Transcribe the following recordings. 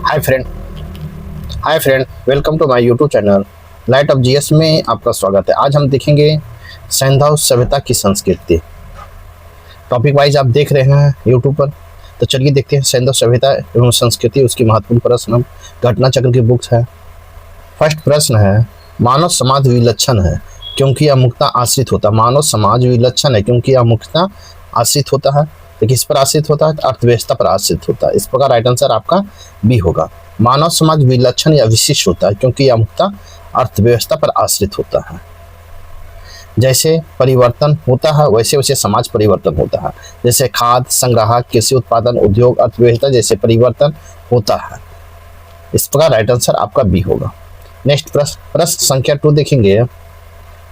Hi friend welcome to my YouTube channel light of GS में आपका स्वागत है। आज हम देखेंगे सैंधव सभ्यता की संस्कृति। टॉपिक वाइज आप देख रहे हैं यूट्यूब पर, तो चलिए देखते हैं सैंधव सभ्यता एवं संस्कृति, उसकी महत्वपूर्ण प्रश्न घटना चक्र की बुक्स है। फर्स्ट प्रश्न है, मानव समाज विलक्षण है क्योंकि यह मुक्ता आश्रित होता है। मानव समाज विलक्षण है क्योंकि यह मुक्ता आश्रित होता है। तो किस पर आश्रित होता है? तो अर्थव्यवस्था पर आश्रित होता है। इस प्रकार राइट आंसर आपका बी होगा। मानव समाज विलक्षण या विशिष्ट होता है क्योंकि यह मुक्ता अर्थव्यवस्था पर आश्रित होता है। जैसे परिवर्तन होता है वैसे वैसे समाज परिवर्तन होता है। जैसे खाद्य संग्राहक, कृषि उत्पादन, उद्योग, अर्थव्यवस्था जैसे परिवर्तन होता है। इस प्रकार राइट आंसर आपका बी होगा। नेक्स्ट प्रश्न संख्या 2 देखेंगे।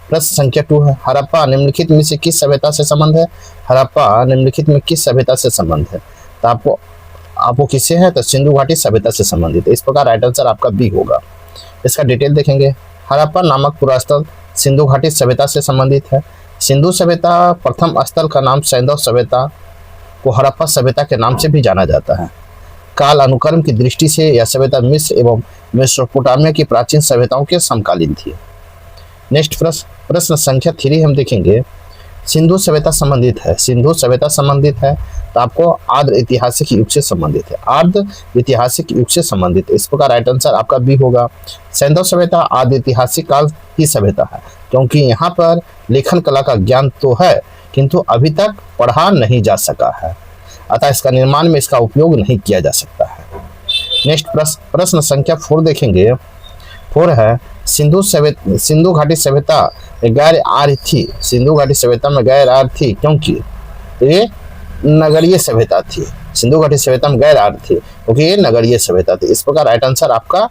प्रश्न संख्या 2 है, हड़प्पा निम्नलिखित में से किस सभ्यता से संबंध है? हड़प्पा निम्नलिखित में किस सभ्यता से संबंध है? तो आपको किससे है? तो सिंधु घाटी सभ्यता से संबंधित है। इस प्रकार राइट आंसर आपका बी होगा। इसका डिटेल देखेंगे। हड़प्पा नामक पुरास्थल सिंधु घाटी सभ्यता से संबंधित है। सिंधु सभ्यता प्रथम स्थल का नाम सैंधव सभ्यता को हड़प्पा सभ्यता के नाम से भी जाना जाता है। काल अनुक्रम की दृष्टि से यह सभ्यता मिस्र एवं मेसोपोटामिया की प्राचीन सभ्यताओं के समकालीन थी। नेक्स्ट प्रश्न संख्या 3 हम देखेंगे। सिंधु सभ्यता संबंधित है। सिंधु सभ्यता संबंधित है तो आपको आर्द्र ऐतिहासिक युग से संबंधित है। आर्द्र ऐतिहासिक युग से संबंधित। इस प्रकार राइट आंसर आपका बी होगा। सैंधव सभ्यता आर्द्र ऐतिहासिक काल की सभ्यता है क्योंकि यहाँ पर लेखन कला का ज्ञान तो है किंतु अभी तक पढ़ा नहीं जा सका है, अतः इसका निर्माण में इसका उपयोग नहीं किया जा सकता है। नेक्स्ट प्रश्न संख्या 4 देखेंगे। 4 है, सिंधु घाटी सभ्यता गैर आर्य थी। सिंधु घाटी सभ्यता में गैर आर्य थी क्योंकि ये नगरीय सभ्यता थी। सिंधु घाटी सभ्यता में गैर आर्य थी क्योंकि ये नगरीय सभ्यता थी। इस प्रकार राइट आंसर आपका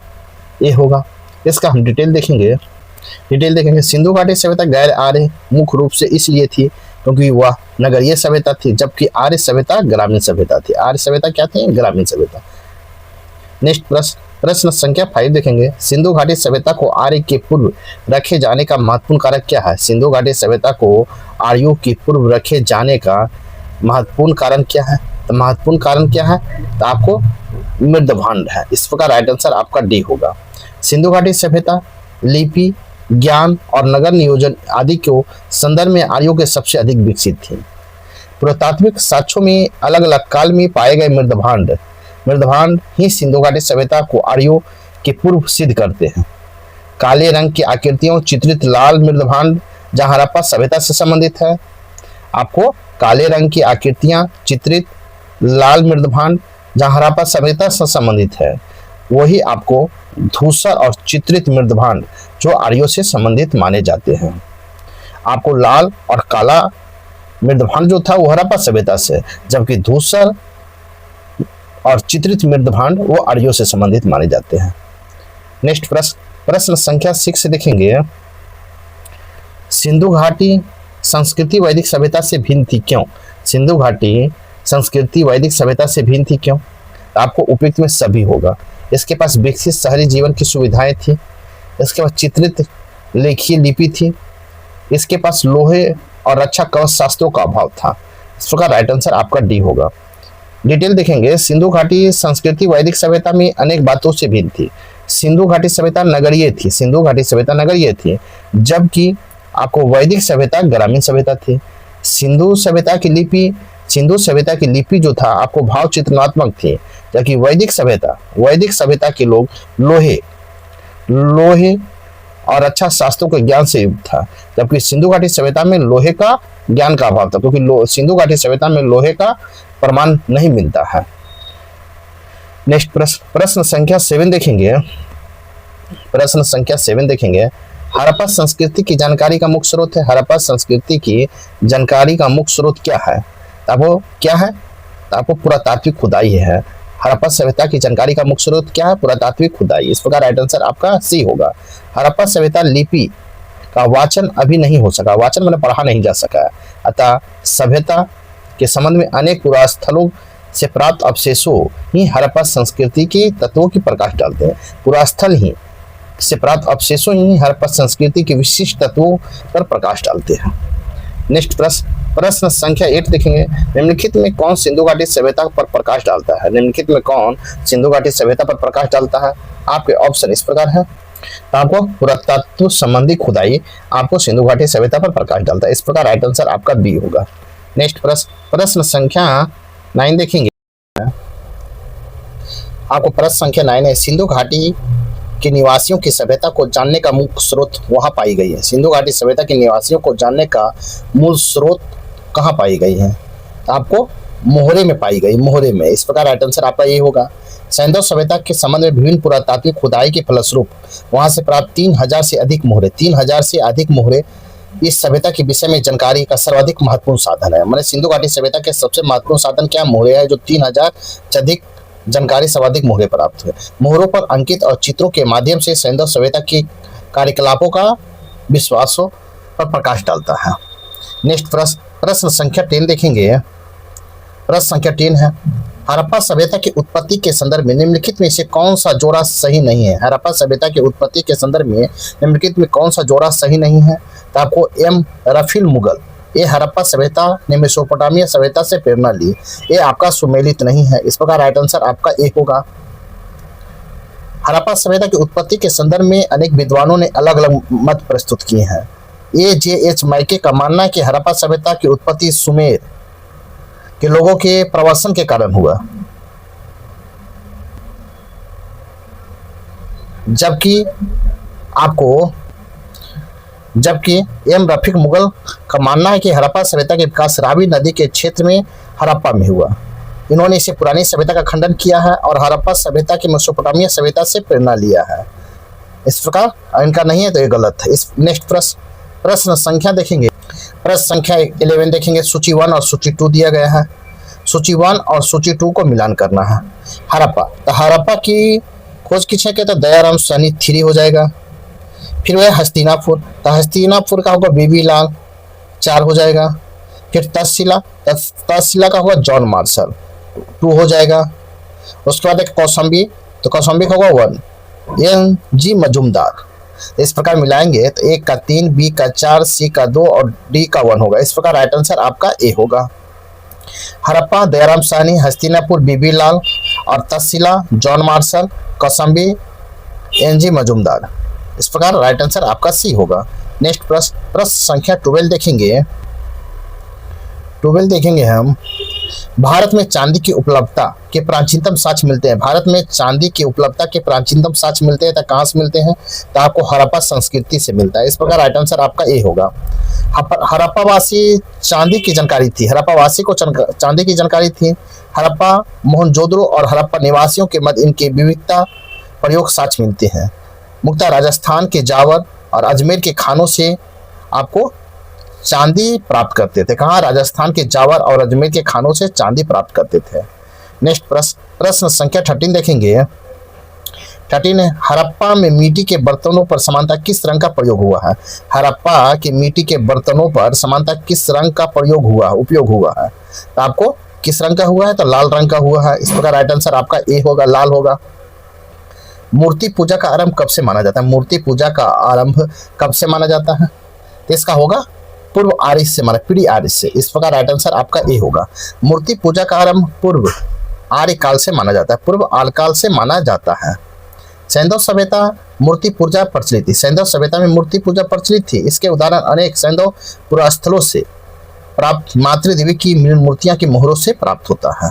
ये होगा। इसका हम डिटेल देखेंगे। सिंधु घाटी सभ्यता गैर आर्य मुख्य रूप से इसलिए थी क्योंकि वह नगरीय सभ्यता थी, जबकि आर्य सभ्यता ग्रामीण सभ्यता थी। आर्य सभ्यता क्या थी? ग्रामीण सभ्यता। नेक्स्ट प्रश्न संख्या 5 देखेंगे। सिंधु घाटी सभ्यता को आर्य के पूर्व रखे जाने का महत्वपूर्ण कारक क्या है? सिंधु घाटी सभ्यता को आर्यों के पूर्व रखे जाने का महत्वपूर्ण कारण क्या है? तो महत्वपूर्ण कारण क्या है? तो आपको मृदभांड है। इस प्रकार राइट आंसर आपका डी होगा। सिंधु घाटी सभ्यता लिपि, ज्ञान और नगर नियोजन आदि के संदर्भ में आर्यों के सबसे अधिक विकसित थी। पुरातात्विक साक्ष्यों में अलग अलग काल में पाए गए मृदभांड ही सिंधु घाटी सभ्यता को आर्यों के पूर्व सिद्ध करते हैं। काले रंग की आकृतियों चित्रित लाल मृदभांड जहां हड़प्पा सभ्यता से संबंधित है। आपको काले रंग की आकृतियां चित्रित लाल मृदभांड जहां हड़प्पा सभ्यता से संबंधित है, वही आपको धूसर और चित्रित मृदभांड जो आर्यों से संबंधित माने जाते हैं। आपको लाल और काला मृदभांड जो था वो हड़प्पा सभ्यता से, जबकि धूसर और चित्रित मृदभांड वो आर्यों से संबंधित माने जाते हैं। नेक्स्ट प्रश्न संख्या 6 देखेंगे। सिंधु घाटी संस्कृति वैदिक सभ्यता से भिन्न थी क्यों? सिंधु घाटी संस्कृति वैदिक सभ्यता से भिन्न थी क्यों? आपको उपयुक्त में सभी होगा। इसके पास विकसित शहरी जीवन की सुविधाएं थी। इसके पास चित्रित लेखीय लिपि थी। इसके पास लोहे और रक्षा कवच शास्त्रों का अभाव था। इस प्रकार राइट आंसर आपका डी होगा। डिटेल देखेंगे। सिंधु घाटी संस्कृति वैदिक सभ्यता में अनेक बातों से भिन्न थी। सिंधु घाटी सभ्यता नगरीय थी, जबकि आपको वैदिक सभ्यता ग्रामीण सभ्यता थी। सिंधु सभ्यता की लिपि जो था आपको भाव चित्रनात्मक थी, जबकि वैदिक सभ्यता के लोग लोहे और अच्छा शास्त्रों के ज्ञान से युक्त था, जबकि सिंधु घाटी सभ्यता में लोहे का ज्ञान का अभाव था क्योंकि सिंधु घाटी सभ्यता में लोहे का प्रमाण नहीं मिलता है। नेक्स्ट प्रश्न संख्या 7 देखेंगे। हड़प्पा संस्कृति की जानकारी का मुख्य स्रोत है। हड़प्पा संस्कृति की जानकारी का मुख्य स्रोत क्या है? आपको पुरातात्विक खुदाई है। हड़प्पा सभ्यता की जानकारी का मुख्य स्रोत क्या है? पुरातात्विक खुदाई। इस प्रकार राइट आंसर आपका सी होगा। हड़प्पा सभ्यता लिपि का वाचन अभी नहीं हो सका। वाचन मैंने पढ़ा नहीं जा सका, अतः सभ्यता के संबंध में अनेक पुरास्थलों से प्राप्त अवशेषों ही हड़प्पा संस्कृति के तत्वों की प्रकाश डालते हैं। पुरास्थल ही से प्राप्त अवशेषों ही हड़प्पा संस्कृति के विशिष्ट तत्वों पर प्रकाश डालते हैं। नेक्स्ट प्रश्न संख्या 8 देखेंगे। निम्नलिखित में कौन सिंधु घाटी सभ्यता पर प्रकाश डालता है? निम्नलिखित में कौन सिंधु घाटी सभ्यता पर प्रकाश डालता है? आपके ऑप्शन इस प्रकार है। तो आपको पुरातत्व संबंधी खुदाई आपको सिंधु घाटी सभ्यता पर प्रकाश डालता है। इस प्रकार राइट आंसर आपका बी होगा। नेक्स्ट प्रश्न संख्या 9 देखेंगे। आपको प्रश्न संख्या 9 है, सिंधु घाटी के निवासियों की सभ्यता को जानने का मुख्य स्रोत वहां पाई गई है। सिंधु घाटी सभ्यता के निवासियों को जानने का मूल स्रोत कहाँ पाई गई है? तो आपको मोहरे में पाई गई, मोहरे में। इस प्रकार राइट आंसर आपका ये होगा। सैंधव सभ्यता के संबंध में विभिन्न पुरातात्विक खुदाई के फलस्वरूप वहां से प्राप्त 3000 से अधिक मोहरे इस सभ्यता के विषय में जानकारी का सर्वाधिक महत्वपूर्ण साधन है। मैंने सिंधु घाटी सभ्यता के सबसे महत्वपूर्ण साधन क्या? मोहरे है, जो 3000 से अधिक जानकारी सर्वाधिक मोहरे प्राप्त हुए। मोहरों पर अंकित और चित्रों के माध्यम से सैंधव सभ्यता के कार्यकलापों का विश्वासों पर प्रकाश डालता है। नेक्स्ट प्रश्न संख्या 10 देखेंगे। प्रश्न संख्या 10 है, हड़प्पा सभ्यता की उत्पत्ति के संदर्भ में निम्नलिखित में से कौन सा जोड़ा सही नहीं है? हड़प्पा सभ्यता की उत्पत्ति के संदर्भ में निम्नलिखित में कौन सा जोड़ा सही नहीं है? तो आपको एम रफील मुगल, ये हड़प्पा सभ्यता ने मेसोपोटामिया सभ्यता से प्रेरणा ली, ये आपका सुमेलित नहीं है। इस प्रकार राइट आंसर आपका ए होगा। हड़प्पा सभ्यता की उत्पत्ति के संदर्भ में अनेक विद्वानों ने अलग अलग मत प्रस्तुत किए हैं। AJH मैके का मानना है कि हड़प्पा सभ्यता की उत्पत्ति सुमेर के लोगों के प्रवासन के कारण हुआ, जबकि एम रफीक मुगल का मानना है कि हड़प्पा सभ्यता के विकास रावी नदी के क्षेत्र में हड़प्पा में हुआ। इन्होंने इसे पुरानी सभ्यता का खंडन किया है और हड़प्पा सभ्यता की मेसोपोटामिया सभ्यता से प्रेरणा लिया है। इस प्रकार इनका नहीं है तो ये गलत है। इस नेक्स्ट प्रश्न संख्या देखेंगे। प्रश्न संख्या 11 देखेंगे। सूची 1 और सूची 2 दिया गया है। सूची 1 और सूची 2 को मिलान करना है। हड़प्पा, तो हड़प्पा की खोज किसने किया? तो दयाराम साहनी 3 हो जाएगा। फिर वह हस्तिनापुर, तो हस्तिनापुर का होगा बीबी लाल 4 हो जाएगा। फिर तक्षशिला का होगा जॉन मार्शल 2 हो जाएगा। उसके बाद एक कौशाम्बी, तो कौशाम्बी का होगा 1, NG मजूमदार। इस प्रकार मिलाएंगे तो ए का 3, बी का 4, सी का 2 और डी का 1 होगा। इस प्रकार राइट आंसर आपका ए होगा। हड़प्पा, दयाराम साहनी, हस्तिनापुर, बीबी लाल और Takshashila John Marshall, Kaushambi, NG Majumdar. इस प्रकार राइट आंसर आपका सी होगा। नेक्स्ट प्रश्न संख्या 12 देखेंगे। 12 देखेंगे हम। भारत में चांदी की उपलब्धता के प्राचीनतम साक्ष्य मिलते हैं। भारत में चांदी की उपलब्धता के प्राचीनतम साक्ष्य मिलते हैं, तो कहाँ से मिलते हैं? तो आपको हड़प्पा संस्कृति से मिलता है। इस प्रकार राइट आंसर आपका ए होगा। हड़प्पावासी चांदी की जानकारी थी, हड़प्पावासी को चांदी की जानकारी थी। हड़प्पा, मोहनजोदड़ो और हड़प्पा निवासियों के मध्य इनके विविधता प्रयोग साक्ष्य मिलते हैं। मुख्यतः राजस्थान के जावर और अजमेर के खानों से आपको चांदी प्राप्त करते थे। कहाँ? राजस्थान के जावर और अजमेर के खानों से चांदी प्राप्त करते थे। नेक्स्ट प्रश्न संख्या 13 देखेंगे। 13 है, हड़प्पा में मिट्टी के बर्तनों पर समानता किस रंग का प्रयोग हुआ है? हड़प्पा के मिट्टी के बर्तनों पर समानता किस रंग का उपयोग हुआ है? तो आपको किस रंग का हुआ है? तो लाल रंग का हुआ है। इस प्रकार राइट आंसर आपका ए होगा, लाल होगा। मूर्ति पूजा का आरंभ कब से माना जाता है? मूर्ति पूजा का आरंभ कब से माना जाता है? तो इसका होगा पूर्व आर्य से, माना पीढ़ी आर्य से। इस प्रकार राइट आंसर आपका ए होगा। मूर्ति पूजा का आरंभ पूर्व आर्य काल से माना जाता है, पूर्व आर्य काल से माना जाता है। सैंधव सभ्यता मूर्ति पूजा प्रचलित थी। सैंधव सभ्यता में मूर्ति पूजा प्रचलित थी। इसके उदाहरण अनेक सैंधव पुरास्थलों से प्राप्त मातृदेवी की मूर्तियां की मोहरों से प्राप्त होता है।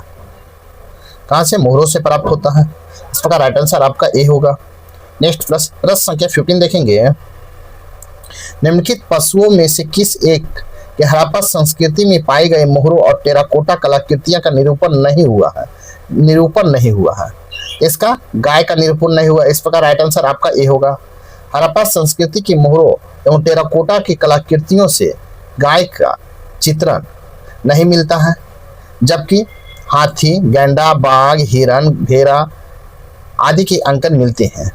कहाँ से? मोहरों से प्राप्त होता है। इस प्रकार राइट आंसर आपका ए होगा। नेक्स्ट प्रश्न संख्या 15 देखेंगे। निम्नलिखित पशुओं में से किस एक के हड़प्पा संस्कृति में पाए गए मोहरों और टेराकोटा कलाकृतियां का निरूपण नहीं हुआ है? इसका गाय का निरूपण नहीं हुआ। इस प्रकार राइट आंसर आपका ए होगा। हड़प्पा संस्कृति की मोहरों एवं टेराकोटा की कलाकृतियों से गाय का चित्रण नहीं मिलता है, जबकि हाथी, गैंडा, बाघ, हिरण, भेड़ा आदि के अंकन मिलते हैं।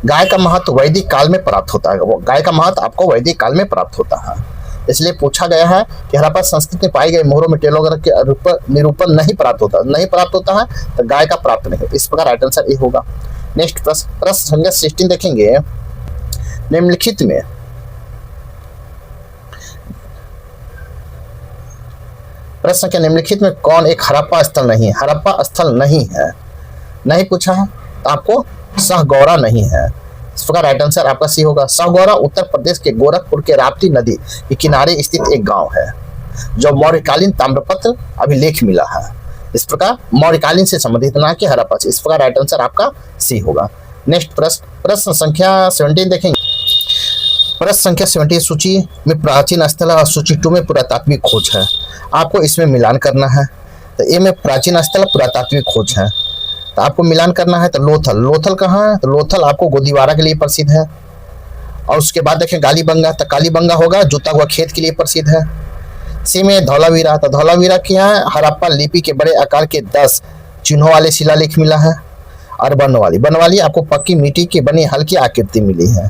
गाय का महत्व वैदिक काल में प्राप्त होता है। गाय का महत्व आपको वैदिक काल में प्राप्त होता है। इसलिए पूछा गया है कि हड़प्पा संस्कृति में पाई गई मोहरों में टेलोग्राफ के निरूपण नहीं प्राप्त होता है तो गाय का प्राप्त नहीं। इस प्रकार राइट आंसर ए होगा। नेक्स्ट प्रश्न संख्या 16 देखेंगे। निम्नलिखित में प्रश्न संख्या निम्नलिखित में कौन एक हड़प्पा स्थल नहीं है? हड़प्पा स्थल नहीं है, नहीं पूछा है तो आपको सहगौरा नहीं है। इस प्रकार राइट आंसर आपका सी होगा। सहगौरा उत्तर प्रदेश के गोरखपुर के राप्ती नदी के किनारे स्थित एक गांव है जो मौर्यकालीन ताम्रपत्र अभिलेख मिला है। इस प्रकार मौर्यकालीन से संबंधित ना कि हड़प्पा से। इस प्रकार राइट आंसर आपका सी होगा। नेक्स्ट प्रश्न संख्या 17 देखेंगे। प्रश्न संख्या 17 सूची में प्राचीन स्थल और सूची 2 में पुरातात्विक खोज है। आपको इसमें मिलान करना है। तो ए में प्राचीन स्थल पुरातात्विक खोज है, तो आपको मिलान करना है। तो लोथल कहाँ है? तो लोथल आपको गोदीवारा के लिए प्रसिद्ध है। और उसके बाद देखें कालीबंगा, तो कालीबंगा होगा जुता हुआ खेत के लिए प्रसिद्ध है। सी में धौलावीरा, तो धौलावीरा क्या है? हड़प्पा लिपि के बड़े आकार के 10 चिन्हों वाले शिलालेख मिला है। और बनवाली आपको पक्की मिट्टी की बनी हल्की आकृति मिली है।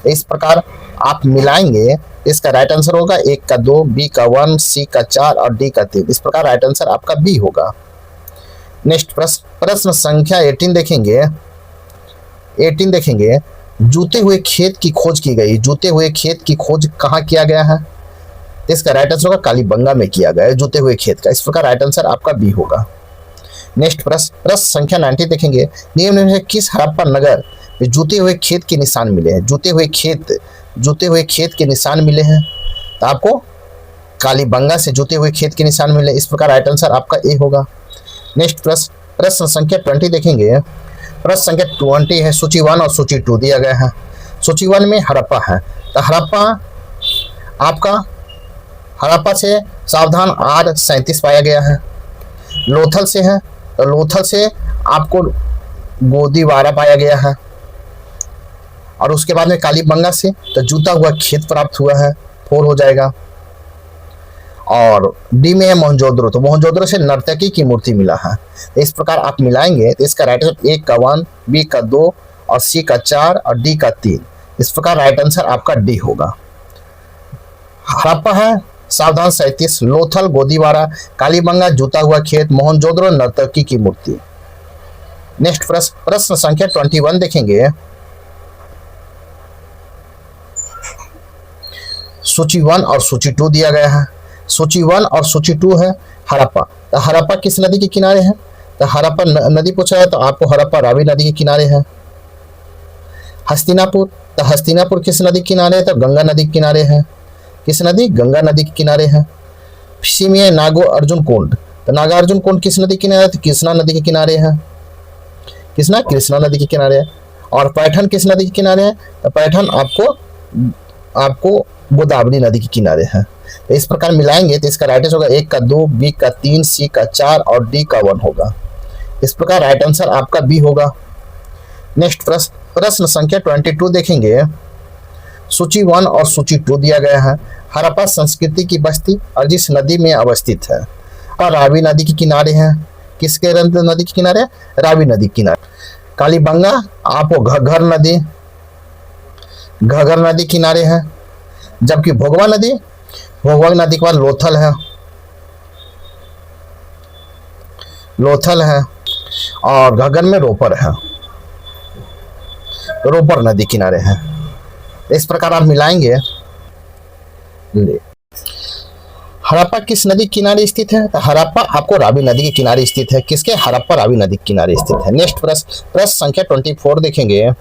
इस प्रकार आप मिलाएंगे, इसका राइट आंसर होगा 1 का 2, बी का 1, सी का 4 और डी का 3। इस प्रकार राइट आंसर आपका बी होगा। नेक्स्ट प्रश्न संख्या 18 देखेंगे। 18 देखेंगे, जूते हुए खेत की खोज की गई। जूते हुए खेत की खोज कहाँ किया गया है? इसका राइट आंसर होगा कालीबंगा में किया गया है जूते हुए खेत का। इस प्रकार राइट आंसर आपका बी होगा। नेक्स्ट प्रश्न संख्या 19 देखेंगे। निम्न में किस हड़प्पा नगर में जूते हुए खेत के निशान मिले हैं? जूते हुए खेत के निशान मिले हैं, तो आपको कालीबंगा से जूते हुए खेत के निशान मिले। इस प्रकार राइट आंसर आपका ए होगा। नेक्स्ट प्रश्न संख्या 20 देखेंगे। प्रश्न संख्या 20 है, सूची 1 और सूची 2 दिया गया है। सूची 1 में हड़प्पा है, तो हड़प्पा से सावधान R37 पाया गया है। लोथल से है, तो लोथल से आपको गोदीवारा पाया गया है। और उसके बाद में कालीबंगा से तो जूता हुआ खेत प्राप्त हुआ है, 4 हो जाएगा। और डी में है मोहनजोदड़ो, तो मोहनजोदड़ो से नर्तकी की मूर्ति मिला है। इस प्रकार आप मिलाएंगे तो इसका राइट आंसर 1 का 1, बी का 2 और सी का 4 और डी का 3। इस प्रकार राइट आंसर आपका डी होगा। हड़प्पा है सावधान 37, लोथल गोदीवारा, कालीबंगा जूता हुआ खेत, मोहनजोदड़ो नर्तकी की मूर्ति। नेक्स्ट प्रश्न संख्या 21 देखेंगे। सूची 1 और सूची 2 दिया गया है। सूची 1 और सूची 2 है हड़प्पा। तो हड़प्पा किस नदी के किनारे है? तो हड़प्पा नदी पूछा है, तो आपको हड़प्पा रावी नदी के किनारे है। हस्तिनापुर, तो हस्तिनापुर किस नदी के किनारे है? तो गंगा नदी के किनारे है। किस नदी? गंगा नदी के किनारे है। सी में नागो अर्जुन कुंड, तो नागार्जुन कुंड किस नदी के किनारे? तो कृष्णा नदी के किनारे है। कृष्णा नदी के किनारे है। और पैठन किस नदी के किनारे है? तो पैठन आपको गोदावरी नदी के किनारे है। तो इस प्रकार मिलाएंगे तो इसका राइट आंसर होगा 1 का 2, बी का 3, सी का 4 और डी का 1 होगा। इस प्रकार राइट आंसर आपका बी होगा। नेक्स्ट प्रश्न संख्या 22 देखेंगे। सूची 1 और सूची 2 दिया गया है। हड़प्पा संस्कृति की बस्ती और जिस नदी में अवस्थित है और रावी नदी के किनारे है। किसके नदी के किनारे? रावी नदी के किनारे। कालीबंगा आपको घग्गर नदी किनारे है। जबकि भोगवा नदी के बाद लोथल है और घग्गर में रोपर नदी किनारे है। इस प्रकार आप मिलाएंगे। हड़प्पा किस नदी किनारे स्थित है? तो हड़प्पा आपको रावी नदी के किनारे स्थित है। किसके? हड़प्पा रावी नदी के किनारे स्थित है। नेक्स्ट प्रश्न संख्या 24 देखेंगे।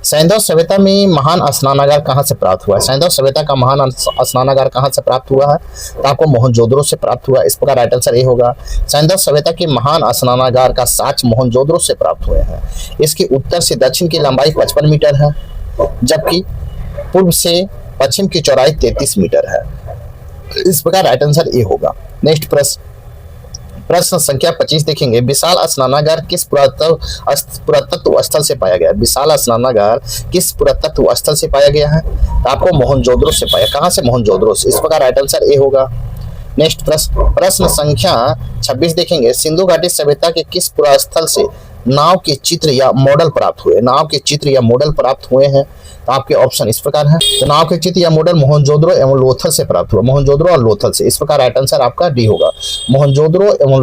सैंधव सभ्यता में महान स्नानागार कहाँ से प्राप्त हुआ है? सैंधव सभ्यता का महान स्नानागार कहाँ से प्राप्त हुआ है? तो आपको मोहनजोदड़ो से प्राप्त हुआ। इस प्रकार राइट आंसर ए होगा। सैंधव सभ्यता के महान स्नानागार का साक्ष्य मोहनजोदड़ो से प्राप्त हुए हैं। इसकी उत्तर से दक्षिण की लंबाई 55 मीटर है, जबकि पूर्व से पश्चिम की चौड़ाई 33 मीटर है। इस प्रकार राइट आंसर ए होगा। नेक्स्ट प्रश्न संख्या 25 देखेंगे। विशाल स्नानागार किस पुरातत्व स्थल से पाया गया? विशाल स्नानागार किस पुरातत्व स्थल से पाया गया है? तो आपको मोहनजोदड़ो से पाया। कहाँ से? मोहनजोदड़ो से। इस प्रकार राइट आंसर ए होगा। नेक्स्ट प्रश्न संख्या 26 देखेंगे। सिंधु घाटी सभ्यता के किस पुरास्थल से नाव के चित्र या मॉडल प्राप्त हुए? नाव के चित्र या मॉडल प्राप्त हुए हैं, तो आपके ऑप्शन इस प्रकार है। तो नाव के चित्र या मॉडल मोहनजोदड़ो एवं लोथल से प्राप्त हुआ। मोहनजोदड़ो और लोथल से। इस प्रकार राइट आंसर आपका डी होगा। मोहनजोदड़ो एवं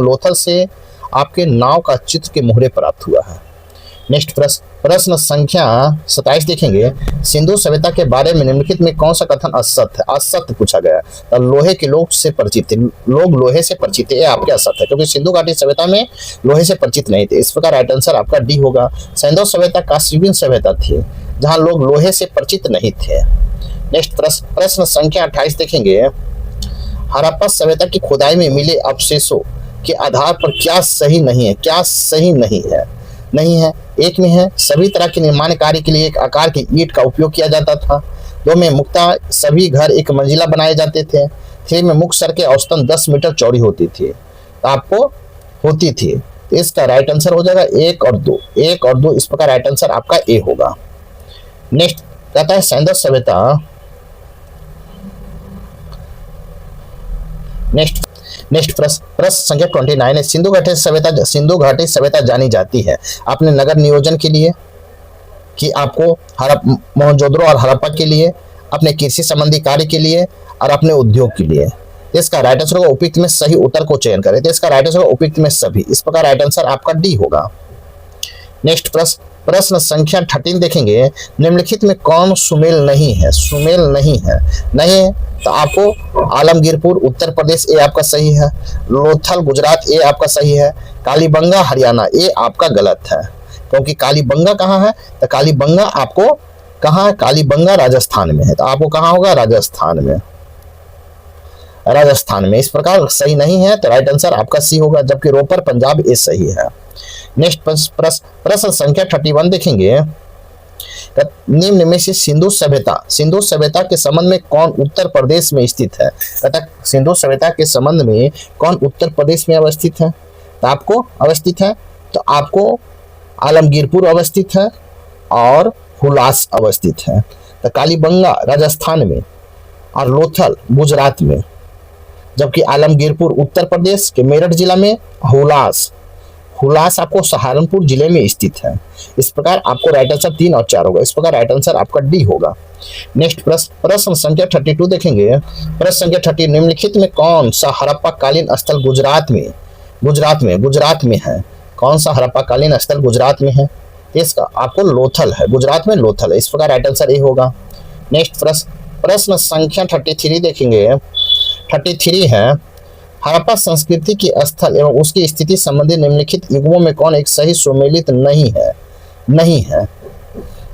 लोथल से आपके नाव का चित्र के मोहरे प्राप्त हुआ है। नेक्स्ट प्रश्न संख्या 27 देखेंगे, सिंधु सभ्यता के बारे में निम्नलिखित में कौन सा कथन असत्य है? असत्य पूछा गया है। तो लोहे के लोग से परिचित थे, लोग लोहे से परिचित है, ये आपके असत्य है, क्योंकि सिंधु घाटी सभ्यता में लोहे से परिचित नहीं थे। इस प्रकार राइट आंसर आपका डी होगा। सैंधव सभ्यता कास्यपियन सभ्यता थी, जहां लोग लोहे से परिचित नहीं थे। नेक्स्ट प्रश्न संख्या 28 देखेंगे, हड़प्पा सभ्यता की खुदाई में मिले अवशेषों के आधार पर क्या सही नहीं है? क्या सही नहीं है? नहीं है। एक में है, सभी तरह के निर्माण कार्य के लिए एक आकार की ईंट का उपयोग किया जाता था। दो में, मुख्यतः सभी घर एक मंजिला बनाए जाते थे। थ्री में, मुख्य सड़कें औसतन 10 मीटर चौड़ी होती थी। तो आपको होती थी, तो इसका राइट आंसर हो जाएगा 1 और 2। 1 और 2, इस प्रकार राइट आंसर आपका ए होगा। नेक्स्ट कहता है सैंधव सभ्यता, नेक्स्ट प्रश्न संख्या 29 है, सिंधु घाटी सभ्यता जानी जाती है अपने नगर नियोजन के लिए, कि आपको मोहनजोदड़ो और हड़प्पा के लिए, अपने कृषि संबंधी कार्य के लिए और अपने उद्योग के लिए। इसका राइट आंसर होगा उपयुक्त में सही उत्तर को चयन करें। तो इसका राइट आंसर होगा उपयुक्त में सभी। इस प्रकार राइट आंसर आपका डी होगा। नेक्स्ट प्रश्न संख्या 13 देखेंगे, निम्नलिखित में कौन सुमेल नहीं है? सुमेल नहीं है, नहीं है तो आपको आलमगीरपुर उत्तर प्रदेश, ये आपका सही है। लोथल गुजरात, ये आपका सही है। कालीबंगा हरियाणा, ये आपका गलत है, क्योंकि कालीबंगा कहाँ है? तो कालीबंगा आपको कहाँ है? कालीबंगा राजस्थान में है, तो आपको कहाँ होगा? राजस्थान में, राजस्थान में। इस प्रकार सही नहीं है, तो राइट आंसर आपका सी होगा, जबकि रोपर पंजाब ये सही है। नेक्स्ट प्रश्न संख्या 31 देखेंगे, निम्न में से सिंधु सभ्यता के संबंध में कौन उत्तर प्रदेश में स्थित है? कहता सिंधु सभ्यता के संबंध में कौन उत्तर प्रदेश में अवस्थित है? तो आपको आलमगीरपुर अवस्थित है और हुलास अवस्थित है। तो कालीबंगा राजस्थान में और लोथल गुजरात में, जबकि आलमगीरपुर उत्तर प्रदेश के मेरठ जिला में, हुलास आपको सहारनपुर जिले में स्थित है। इस प्रकार आपको राइट आंसर 3 और 4 होगा। इस प्रकार राइट आंसर आपका डी होगा। नेक्स्ट प्रश्न संख्या 32 देखेंगे, प्रश्न संख्या 30, निम्नलिखित में कौन सा हड़प्पा कालीन स्थल गुजरात में है? कौन सा हड़प्पा कालीन स्थल गुजरात में है? इसका आपको लोथल है, गुजरात में लोथल है। इस प्रकार राइट आंसर ए होगा। नेक्स्ट प्रश्न संख्या 33 देखेंगे, 33 है, हड़प्पा संस्कृति की स्थल एवं उसकी स्थिति संबंधी निम्नलिखित युग्मों में कौन एक सही सुमेलित नहीं है?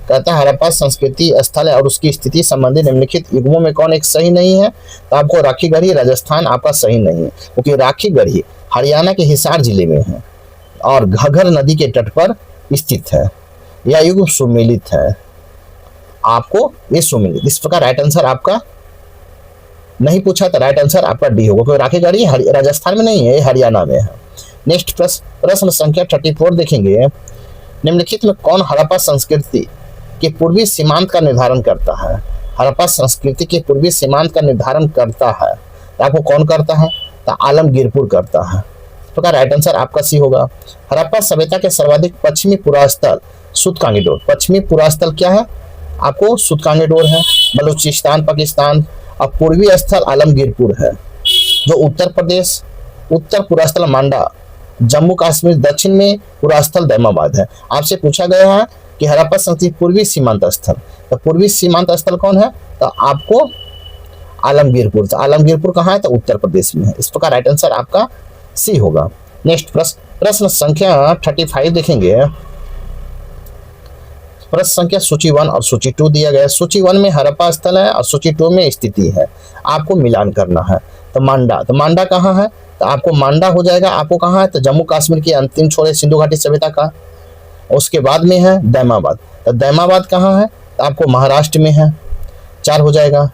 कहता है हड़प्पा संस्कृति स्थल और उसकी स्थिति संबंधी निम्नलिखित युग्मों में कौन एक सही नहीं है? तो आपको राखीगढ़ी राजस्थान आपका सही नहीं है, क्योंकि राखीगढ़ी हरियाणा के हिसार जिले में है और घग्गर नदी के तट पर स्थित है। यह युग्म सुमेलित है, आपको ये सुमेलित। इस प्रकार राइट आंसर आपका नहीं पूछा, तो राइट आंसर आपका डी होगा, क्योंकि राखीगढ़ी राजस्थान में नहीं है, हरियाणा में है। नेक्स्ट प्रश्न संख्या 34 देखेंगे, निम्नलिखित में कौन हड़प्पा संस्कृति के पूर्वी सीमांत का निर्धारण करता है? हड़प्पा संस्कृति के पूर्वी सीमांत का निर्धारण करता है, तो आपको कौन करता है? तो आलमगीरपुर करता है। इस प्रकार राइट आंसर आपका सी होगा। हड़प्पा सभ्यता के सर्वाधिक पश्चिमी पुरास्थल सूतकांगीडोर। पश्चिमी पुरास्थल क्या है? आपको सूतकांगीडोर है, बलूचिस्तान पाकिस्तान। अब पूर्वी स्थल आलमगीरपुर है, जो उत्तर पुरास्थल मांडा, जम्मू कश्मीर। दक्षिण में पुरास्थल दैमाबाद है। आपसे पूछा गया है कि हड़प्पा संस्कृति पूर्वी सीमांत स्थल, तो पूर्वी सीमांत स्थल कौन है? तो आपको आलमगीरपुर। तो आलमगीरपुर कहाँ है? तो उत्तर प्रदेश में है। इस प्रकार राइट आंसर आपका सी होगा। नेक्स्ट प्रश्न संख्या 35 देखेंगे, प्रश्न संख्या सूची 1 और सूची 2 दिया गया है। सूची 1 में हड़प्पा स्थल है और सूची 2 में स्थिति है, आपको मिलान करना है। तो मांडा कहाँ है? तो आपको मांडा हो जाएगा, आपको कहाँ है? तो जम्मू कश्मीर के अंतिम छोरे सिंधु घाटी सभ्यता का। उसके बाद में है दैमाबाद। तो दैमाबाद कहाँ है? तो आपको महाराष्ट्र में है, 4 हो जाएगा।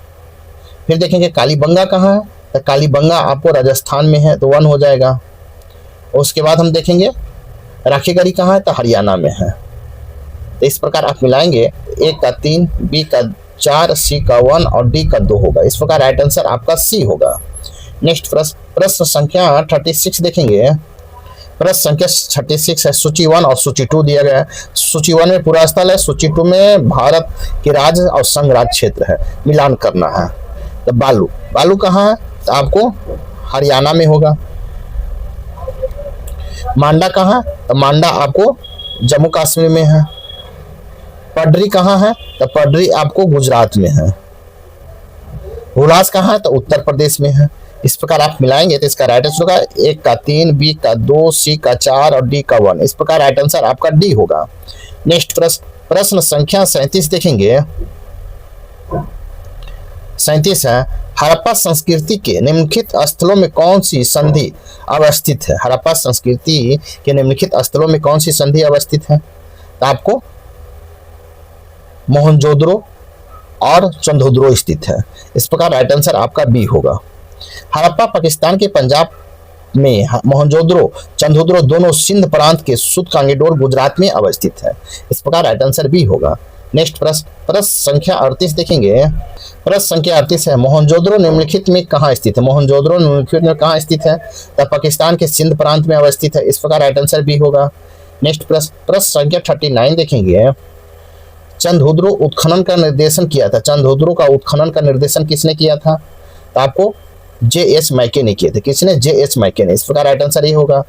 फिर देखेंगे कालीबंगा कहाँ है? तो कालीबंगा आपको राजस्थान में है, तो 1 हो जाएगा। उसके बाद हम देखेंगे राखीगढ़ी कहाँ है? तो हरियाणा में है। तो इस प्रकार आप मिलाएंगे, ए का 3, बी का 4, सी का 1 और डी का 2 होगा। इस प्रकार राइट आंसर आपका सी होगा। नेक्स्ट प्रश्न संख्या 36 देखेंगे, प्रश्न संख्या 36 है, सूची 1 और सूची 2 दिया गया है। सूची 1 में पूरा स्थल है, सूची 2 में भारत के राज्य और संघ राज्य क्षेत्र है, मिलान करना है। तो बालू कहाँ है? तो आपको हरियाणा में होगा। मांडा कहाँ? तो मांडा आपको जम्मू कश्मीर में है। पडरी कहाँ है? तो पडरी आपको गुजरात में है। हुलास कहाँ है? तो उत्तर प्रदेश में है। इस प्रकार आप मिलाएंगे तो इसका राइट आंसर होगा ए का 3, बी का 2, सी का 4 और डी का 1। इस प्रकार राइट आंसर आपका डी होगा। नेक्स्ट प्रश्न संख्या 37 देखेंगे। 37 है, हड़प्पा संस्कृति के निम्नलिखित स्थलों में कौन सी संधि अवस्थित है? हड़प्पा संस्कृति के निम्नलिखित स्थलों में कौन सी संधि अवस्थित है? तो आपको मोहनजोदड़ो और चंदोद्रो स्थित है। इस प्रकार राइट आंसर आपका बी होगा। हड़प्पा पाकिस्तान के पंजाब में, मोहनजोदड़ो चंदोद्रो दोनों सिंध प्रांत के सुतकांगीडोर गुजरात में अवस्थित है। इस प्रकार राइट आंसर बी होगा। नेक्स्ट प्रश्न संख्या 38 देखेंगे। प्रश्न संख्या 38 है, मोहनजोदड़ो निम्नलिखित में कहाँ स्थित है? मोहनजोदड़ो निम्नलिखित में कहाँ स्थित है? तो पाकिस्तान के सिंध प्रांत में अवस्थित है। इस प्रकार राइट आंसर बी होगा। नेक्स्ट प्रश्न संख्या 39 देखेंगे। चंदोद्रो उत्खनन का निर्देशन किया था। चंदोद्रो का उत्खनन का निर्देशन किसने किया था? तो आपको जे.एस. मैके ने किए थे। किसने? जे.एस. मैके ने। इस प्रकार राइट आंसर ये होगा।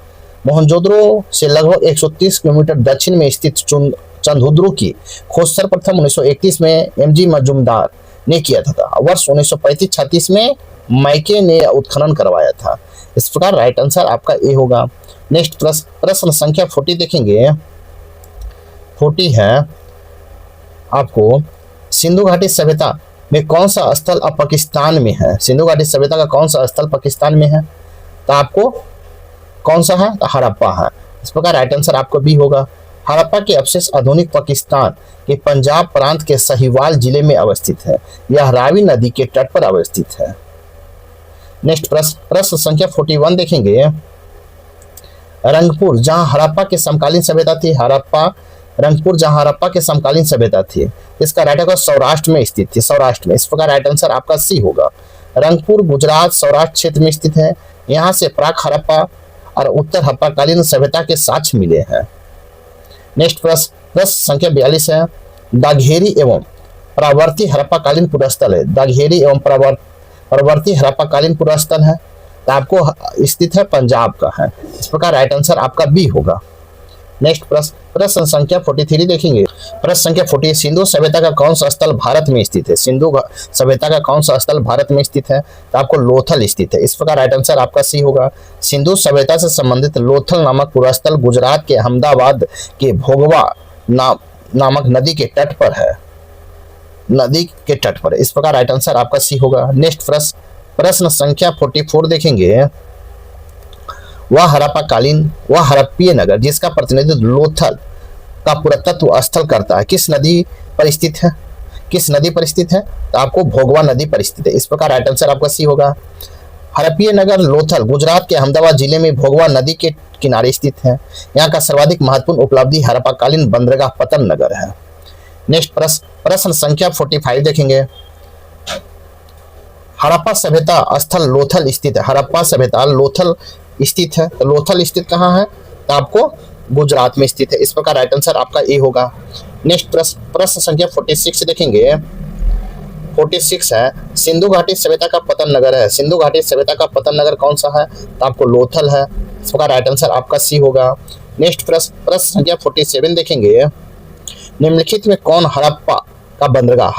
मोहनजोदड़ो से लगभग 130 किलोमीटर दक्षिण में स्थित चंदोद्रो की खोज सर्वप्रथम 1931 में एम.जी. मजूमदार ने किया था। वर्ष 1935-36 में मैके ने उत्खनन करवाया था। इस प्रकार राइट आंसर आपका ए होगा। नेक्स्ट प्रश्न संख्या 40 देखेंगे। 40 है आपको, सिंधु घाटी सभ्यता में कौन सा स्थल अब पाकिस्तान में है? सिंधु घाटी सभ्यता का कौन सा स्थल पाकिस्तान में है? तो आपको कौन सा है? तो हड़प्पा है। इस प्रकार राइट आंसर आपको बी होगा। हड़प्पा के अवशेष आधुनिक पाकिस्तान के पंजाब प्रांत के साहिवाल जिले में अवस्थित है। यह रावी नदी के तट पर अवस्थित है। नेक्स्ट प्रश्न संख्या 41 देखेंगे। रंगपुर जहां हड़प्पा के समकालीन सभ्यता थी, रंगपुर जहां हड़प्पा के समकालीन सभ्यता थी, इसका राइट आंसर सौराष्ट्र में स्थित थी। सौराष्ट्र में। इस प्रकार राइट आंसर आपका सी होगा। रंगपुर गुजरात सौराष्ट्र क्षेत्र में स्थित है। यहाँ से प्राक हड़प्पा और उत्तर हड़प्पाकालीन सभ्यता के साक्ष्य मिले हैं। नेक्स्ट प्रश्न संख्या 42 है, दाघेरी एवं प्रवर्ती हड़प्पाकालीन पुरस्थल है। दाघेरी एवं प्रवर्ती हड़प्पाकालीन पुरस्थल है, तो आपको स्थित है पंजाब का है। इस प्रकार राइट आंसर आपका बी होगा। नेक्स्ट प्रश्न संख्या 43 देखेंगे। प्रश्न संख्या 40, सिंधु सभ्यता का कौन सा स्थल भारत में स्थित है? सिंधु सभ्यता का कौन सा स्थल भारत में स्थित है? तो आपको लोथल स्थित है। इस प्रकार राइट आंसर आपका सी होगा। सिंधु सभ्यता से संबंधित लोथल नामक पुरस्थल गुजरात के अहमदाबाद के भोगवा नामक नदी के तट पर है। नदी के तट पर। इस प्रकार राइट आंसर आपका सी होगा। नेक्स्ट प्रश्न संख्या 44 देखेंगे। वह हड़प्पीय नगर जिसका प्रतिनिधित्व लोथल का पुरातत्व स्थल करता है, किस नदी पर स्थित है? किस नदी पर स्थित है? तो आपको भोगवा नदी पर स्थित है। इस प्रकार राइट आंसर आपका सी होगा। हड़प्पीय नगर लोथल गुजरात के अहमदाबाद जिले में भोगवा नदी के किनारे स्थित है। यहाँ का सर्वाधिक महत्वपूर्ण उपलब्धि हड़प्पाकालीन बंदरगाह पतन नगर है। नेक्स्ट प्रश्न संख्या 45 देखेंगे। हड़प्पा सभ्यता स्थल लोथल स्थित है। हड़प्पा सभ्यता लोथल स्थित है। तो लोथल स्थित कहाँ है? तो आपको गुजरात में स्थित है। इस प्रकार राइट आंसर आपका ए होगा। नेक्स्ट प्रश्न संख्या 46 देखेंगे। 46 है, सिंधु घाटी सभ्यता का पतन नगर है। सिंधु घाटी सभ्यता का पतन नगर कौन सा है? तो आपको लोथल है। इस प्रकार राइट आंसर आपका सी होगा। नेक्स्ट प्रश्न संख्या 47 देखेंगे। निम्नलिखित में कौन हड़प्पा का बंदरगाह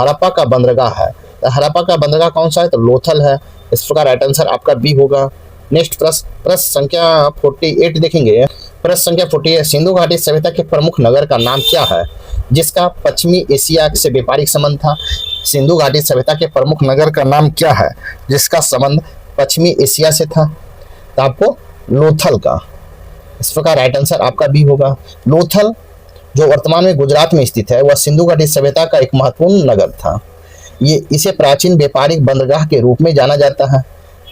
है? तो हड़प्पा का बंदरगाह कौन सा है? तो लोथल है। इस प्रकार राइट आंसर आपका बी होगा। नेक्स्ट प्रश्न संख्या 48 देखेंगे। प्रश्न संख्या 48, सिंधु घाटी सभ्यता के प्रमुख नगर का नाम क्या है जिसका पश्चिमी एशिया से व्यापारिक संबंध था? सिंधु घाटी सभ्यता के प्रमुख नगर का नाम क्या है जिसका संबंध पश्चिमी एशिया से था? तो आपको लोथल का। इस प्रकार राइट आंसर आपका बी होगा। लोथल जो वर्तमान में गुजरात में स्थित है, वह सिंधु घाटी सभ्यता का एक महत्वपूर्ण नगर था। इसे प्राचीन व्यापारिक बंदरगाह के रूप में जाना जाता है।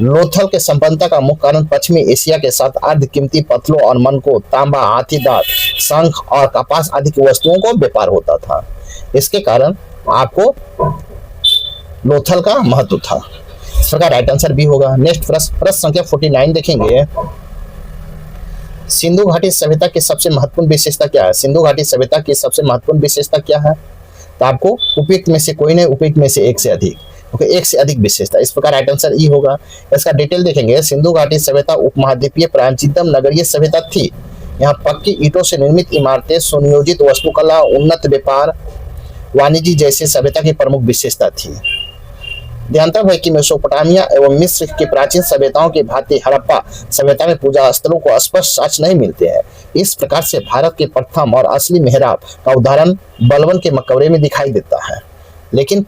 लोथल के संपन्नता का मुख्य कारण पश्चिमी एशिया के साथ अर्ध कीमती पत्थरों और मनकों, तांबा, हाथी दांत, शंख और कपास आदि की वस्तुओं को व्यापार होता था। इसके कारण आपको लोथल का महत्व था। इस प्रकार राइट आंसर भी होगा। नेक्स्ट प्रश्न संख्या 49 देखेंगे। सिंधु घाटी सभ्यता की सबसे महत्वपूर्ण विशेषता क्या है? सिंधु घाटी सभ्यता की सबसे महत्वपूर्ण विशेषता क्या है? तो आपको उपयुक्त में से कोई नहीं, उपयुक्त में से एक से अधिक। ओके, एक से अधिक विशेषता। इस प्रकार राइट आंसर ई होगा। इसका डिटेल देखेंगे। सिंधु घाटी सभ्यता उपमहाद्वीपीय प्राचीनतम नगरीय सभ्यता थी। यहाँ पक्की ईंटों से निर्मित इमारतें, सुनियोजित वास्तुकला, उन्नत व्यापार वाणिज्य जैसी सभ्यता की प्रमुख विशेषता थी। ध्यानतब है कि मेसोपोटामिया एवं मिस्र की प्राचीन सभ्यताओं की भांति हड़प्पा सभ्यता में पूजा स्थलों को स्पष्ट साक्ष्य नहीं मिलते हैं। इस प्रकार से भारत के प्रथम और असली मेहराब का उदाहरण बलवन के मकबरे में दिखाई देता है, लेकिन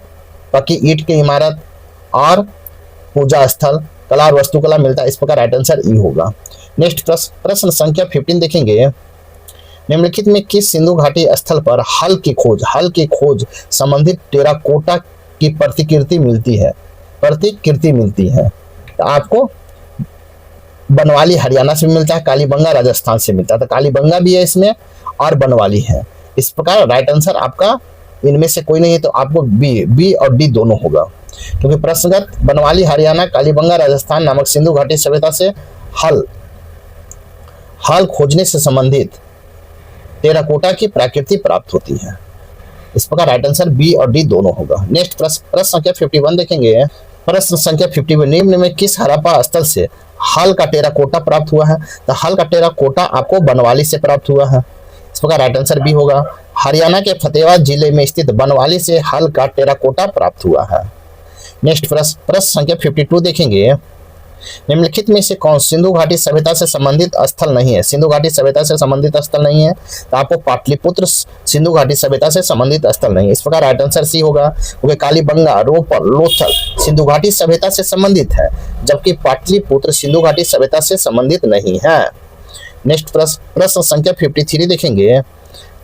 पक्की ईंट की इमारत और पूजा स्थल कला और वस्तुकला मिलता है। इस प्रकार राइट आंसर ई होगा। नेक्स्ट प्रश्न संख्या 15 देखेंगे। निम्नलिखित में किस सिंधु घाटी स्थल पर हल की खोज संबंधित टेराकोटा की प्रतिकृति मिलती है? तो आपको बनवाली हरियाणा से मिलता है, कालीबंगा राजस्थान से मिलता है। तो कालीबंगा भी है इसमें और बनवाली है। इस प्रकार राइट आंसर आपका इनमें से कोई नहीं है, तो आपको बी और डी दोनों होगा, क्योंकि प्रश्नगत बनवाली हरियाणा, कालीबंगा राजस्थान नामक सिंधु घाटी सभ्यता से हल खोजने से संबंधित टेराकोटा की प्राकृति प्राप्त होती है। इस प्रकार राइट आंसर बी और डी दोनों होगा। नेक्स्ट प्रश्न संख्या 51 देखेंगे। प्रश्न संख्या 51, निम्न में किस हड़प्पा स्थल से हल का टेराकोटा प्राप्त हुआ है? तो हल का टेराकोटा आपको बनवाली से प्राप्त हुआ है। इस प्रकार राइट आंसर बी होगा। हरियाणा के फतेहाबाद जिले में स्थित बनवाली से हल का टेराकोटा प्राप्त हुआ है। नेक्स्ट प्रश्न संख्या 52 देखेंगे। निम्नलिखित में से कौन सिंधु घाटी सभ्यता से संबंधित स्थल नहीं है? सिंधु घाटी सभ्यता से संबंधित स्थल नहीं है, तो आपको पाटलिपुत्र सिंधु घाटी सभ्यता से संबंधित स्थल नहीं है। इस प्रकार राइट आंसर सी होगा, क्योंकि कालीबंगा, रोपर, लोथल सिंधु घाटी सभ्यता से संबंधित है, जबकि पाटलिपुत्र सिंधु घाटी सभ्यता से संबंधित नहीं है। नेक्स्ट प्रश्न संख्या 53 देखेंगे।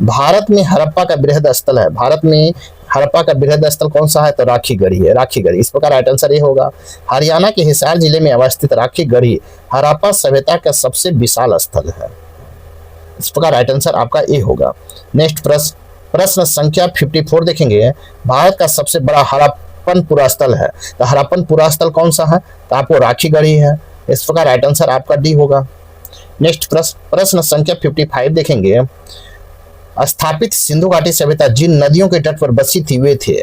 भारत में हड़प्पा का बृहद स्थल है। भारत में हड़प्पा का बृहद स्थल कौन सा है? तो राखी गढ़ी है, राखी गढ़ी। इस प्रकार राइट आंसर ये होगा। हरियाणा के हिसार जिले में अवस्थित राखी गढ़ी हड़प्पा सभ्यता का सबसे विशाल स्थल है। इस प्रकार राइट आंसर आपका ए होगा। नेक्स्ट प्रश्न संख्या 54 देखेंगे। भारत का सबसे बड़ा हड़प्पन पुरास्थल है, तो हड़प्पन पुरास्थल कौन सा है? तो आपको राखी गढ़ी है। इस प्रकार राइट आंसर आपका डी होगा। नेक्स्ट प्रश्न संख्या 55 देखेंगे। स्थापित सिंधु घाटी सभ्यता जिन नदियों के तट पर बसी थी वे थे।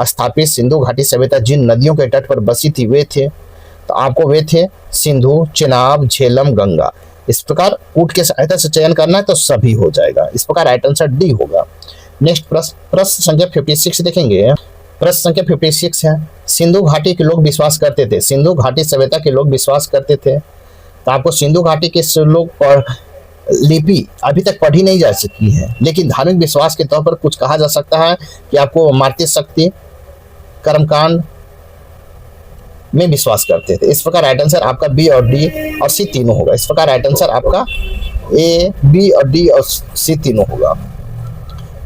स्थापित सिंधु घाटी सभ्यता जिन नदियों के तट पर बसी थी वे थे, तो आपको वे थे सिंधु, चेनाब, झेलम, गंगा। इस प्रकार कूट के सहायता से चयन करना है तो सभी हो जाएगा। इस प्रकार राइट आंसर डी होगा। नेक्स्ट प्रश्न संख्या 56 देखेंगे। प्रश्न संख्या 56 है, सिंधु घाटी के लोग विश्वास करते थे, सिंधु घाटी सभ्यता के लोग विश्वास करते थे, तो आपको सिंधु घाटी के लोग लिपि अभी तक पढ़ी नहीं जा सकी है, लेकिन धार्मिक विश्वास के तौर पर कुछ कहा जा सकता है कि आपको मार्ती शक्ति, कर्मकांड में विश्वास करते थे। इस प्रकार राइट आंसर आपका बी और डी और सी तीनों होगा। इस प्रकार राइट आंसर आपका ए, बी और डी और सी तीनों होगा।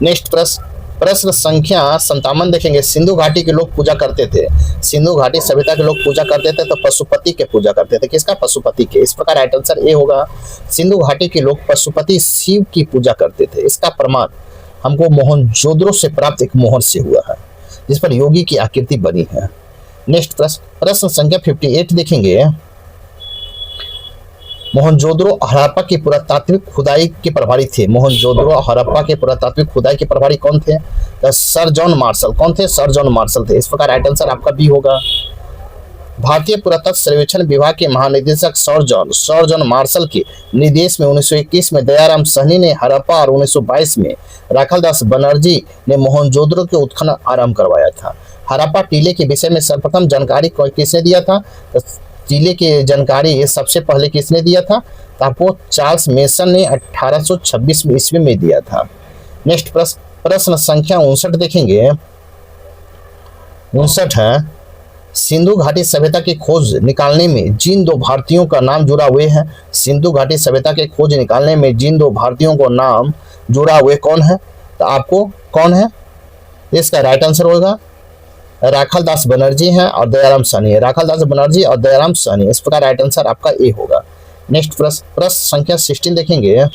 नेक्स्ट प्रश्न संख्या 57 देखेंगे। सिंधु घाटी के लोग पूजा करते थे, सिंधु घाटी सभ्यता के लोग पूजा करते थे, तो पशुपति के पूजा करते थे। किसका? पशुपति के। इस प्रकार राइट आंसर ए होगा। सिंधु घाटी के लोग पशुपति शिव की पूजा करते थे। इसका प्रमाण हमको मोहनजोदड़ो से प्राप्त एक मोहर से हुआ है, जिस पर योगी की आकृति बनी है। नेक्स्ट प्रश्न संख्या 58 देखेंगे। मोहनजोदड़ो हड़प्पा की पुरातात्विक खुदाई के प्रभारी थे। मोहनजोदड़ो हड़प्पा के पुरातात्विक खुदाई के प्रभारी कौन थे? तो सर जॉन मार्शल। कौन थे? सर जॉन मार्शल थे। इस प्रकार राइट आंसर आपका बी होगा। भारतीय पुरातत्व सर्वेक्षण विभाग के महानिदेशक सर जॉन मार्शल के निर्देश में 1921 में दयाराम सहनी ने हड़प्पा और 1922 में राखालदास बनर्जी ने मोहनजोदड़ो के उत्खनन आरंभ करवाया था। हड़प्पा टीले के विषय में सर्वप्रथम जानकारी किसने दिया था? तो टीले की जानकारी सबसे पहले किसने दिया था? तो आपको चार्ल्स मेसन ने 1826 ईस्वी में दिया था। नेक्स्ट प्रश्न संख्या 59 देखेंगे। 59 है, सिंधु घाटी सभ्यता की खोज निकालने में जिन दो भारतीयों का नाम जुड़ा हुए है, सिंधु घाटी सभ्यता की खोज निकालने में जिन दो भारतीयों को नाम जुड़ा हुए कौन है? तो आपको कौन है? इसका राइट आंसर होगा राखालदास बनर्जी हैं और दयाराम सहनी है। राखालदास बनर्जी और दयाराम सहनी। इस प्रकार राइट आंसर आपका ए होगा। नेक्स्ट प्रश्न संख्या 16 देखेंगे।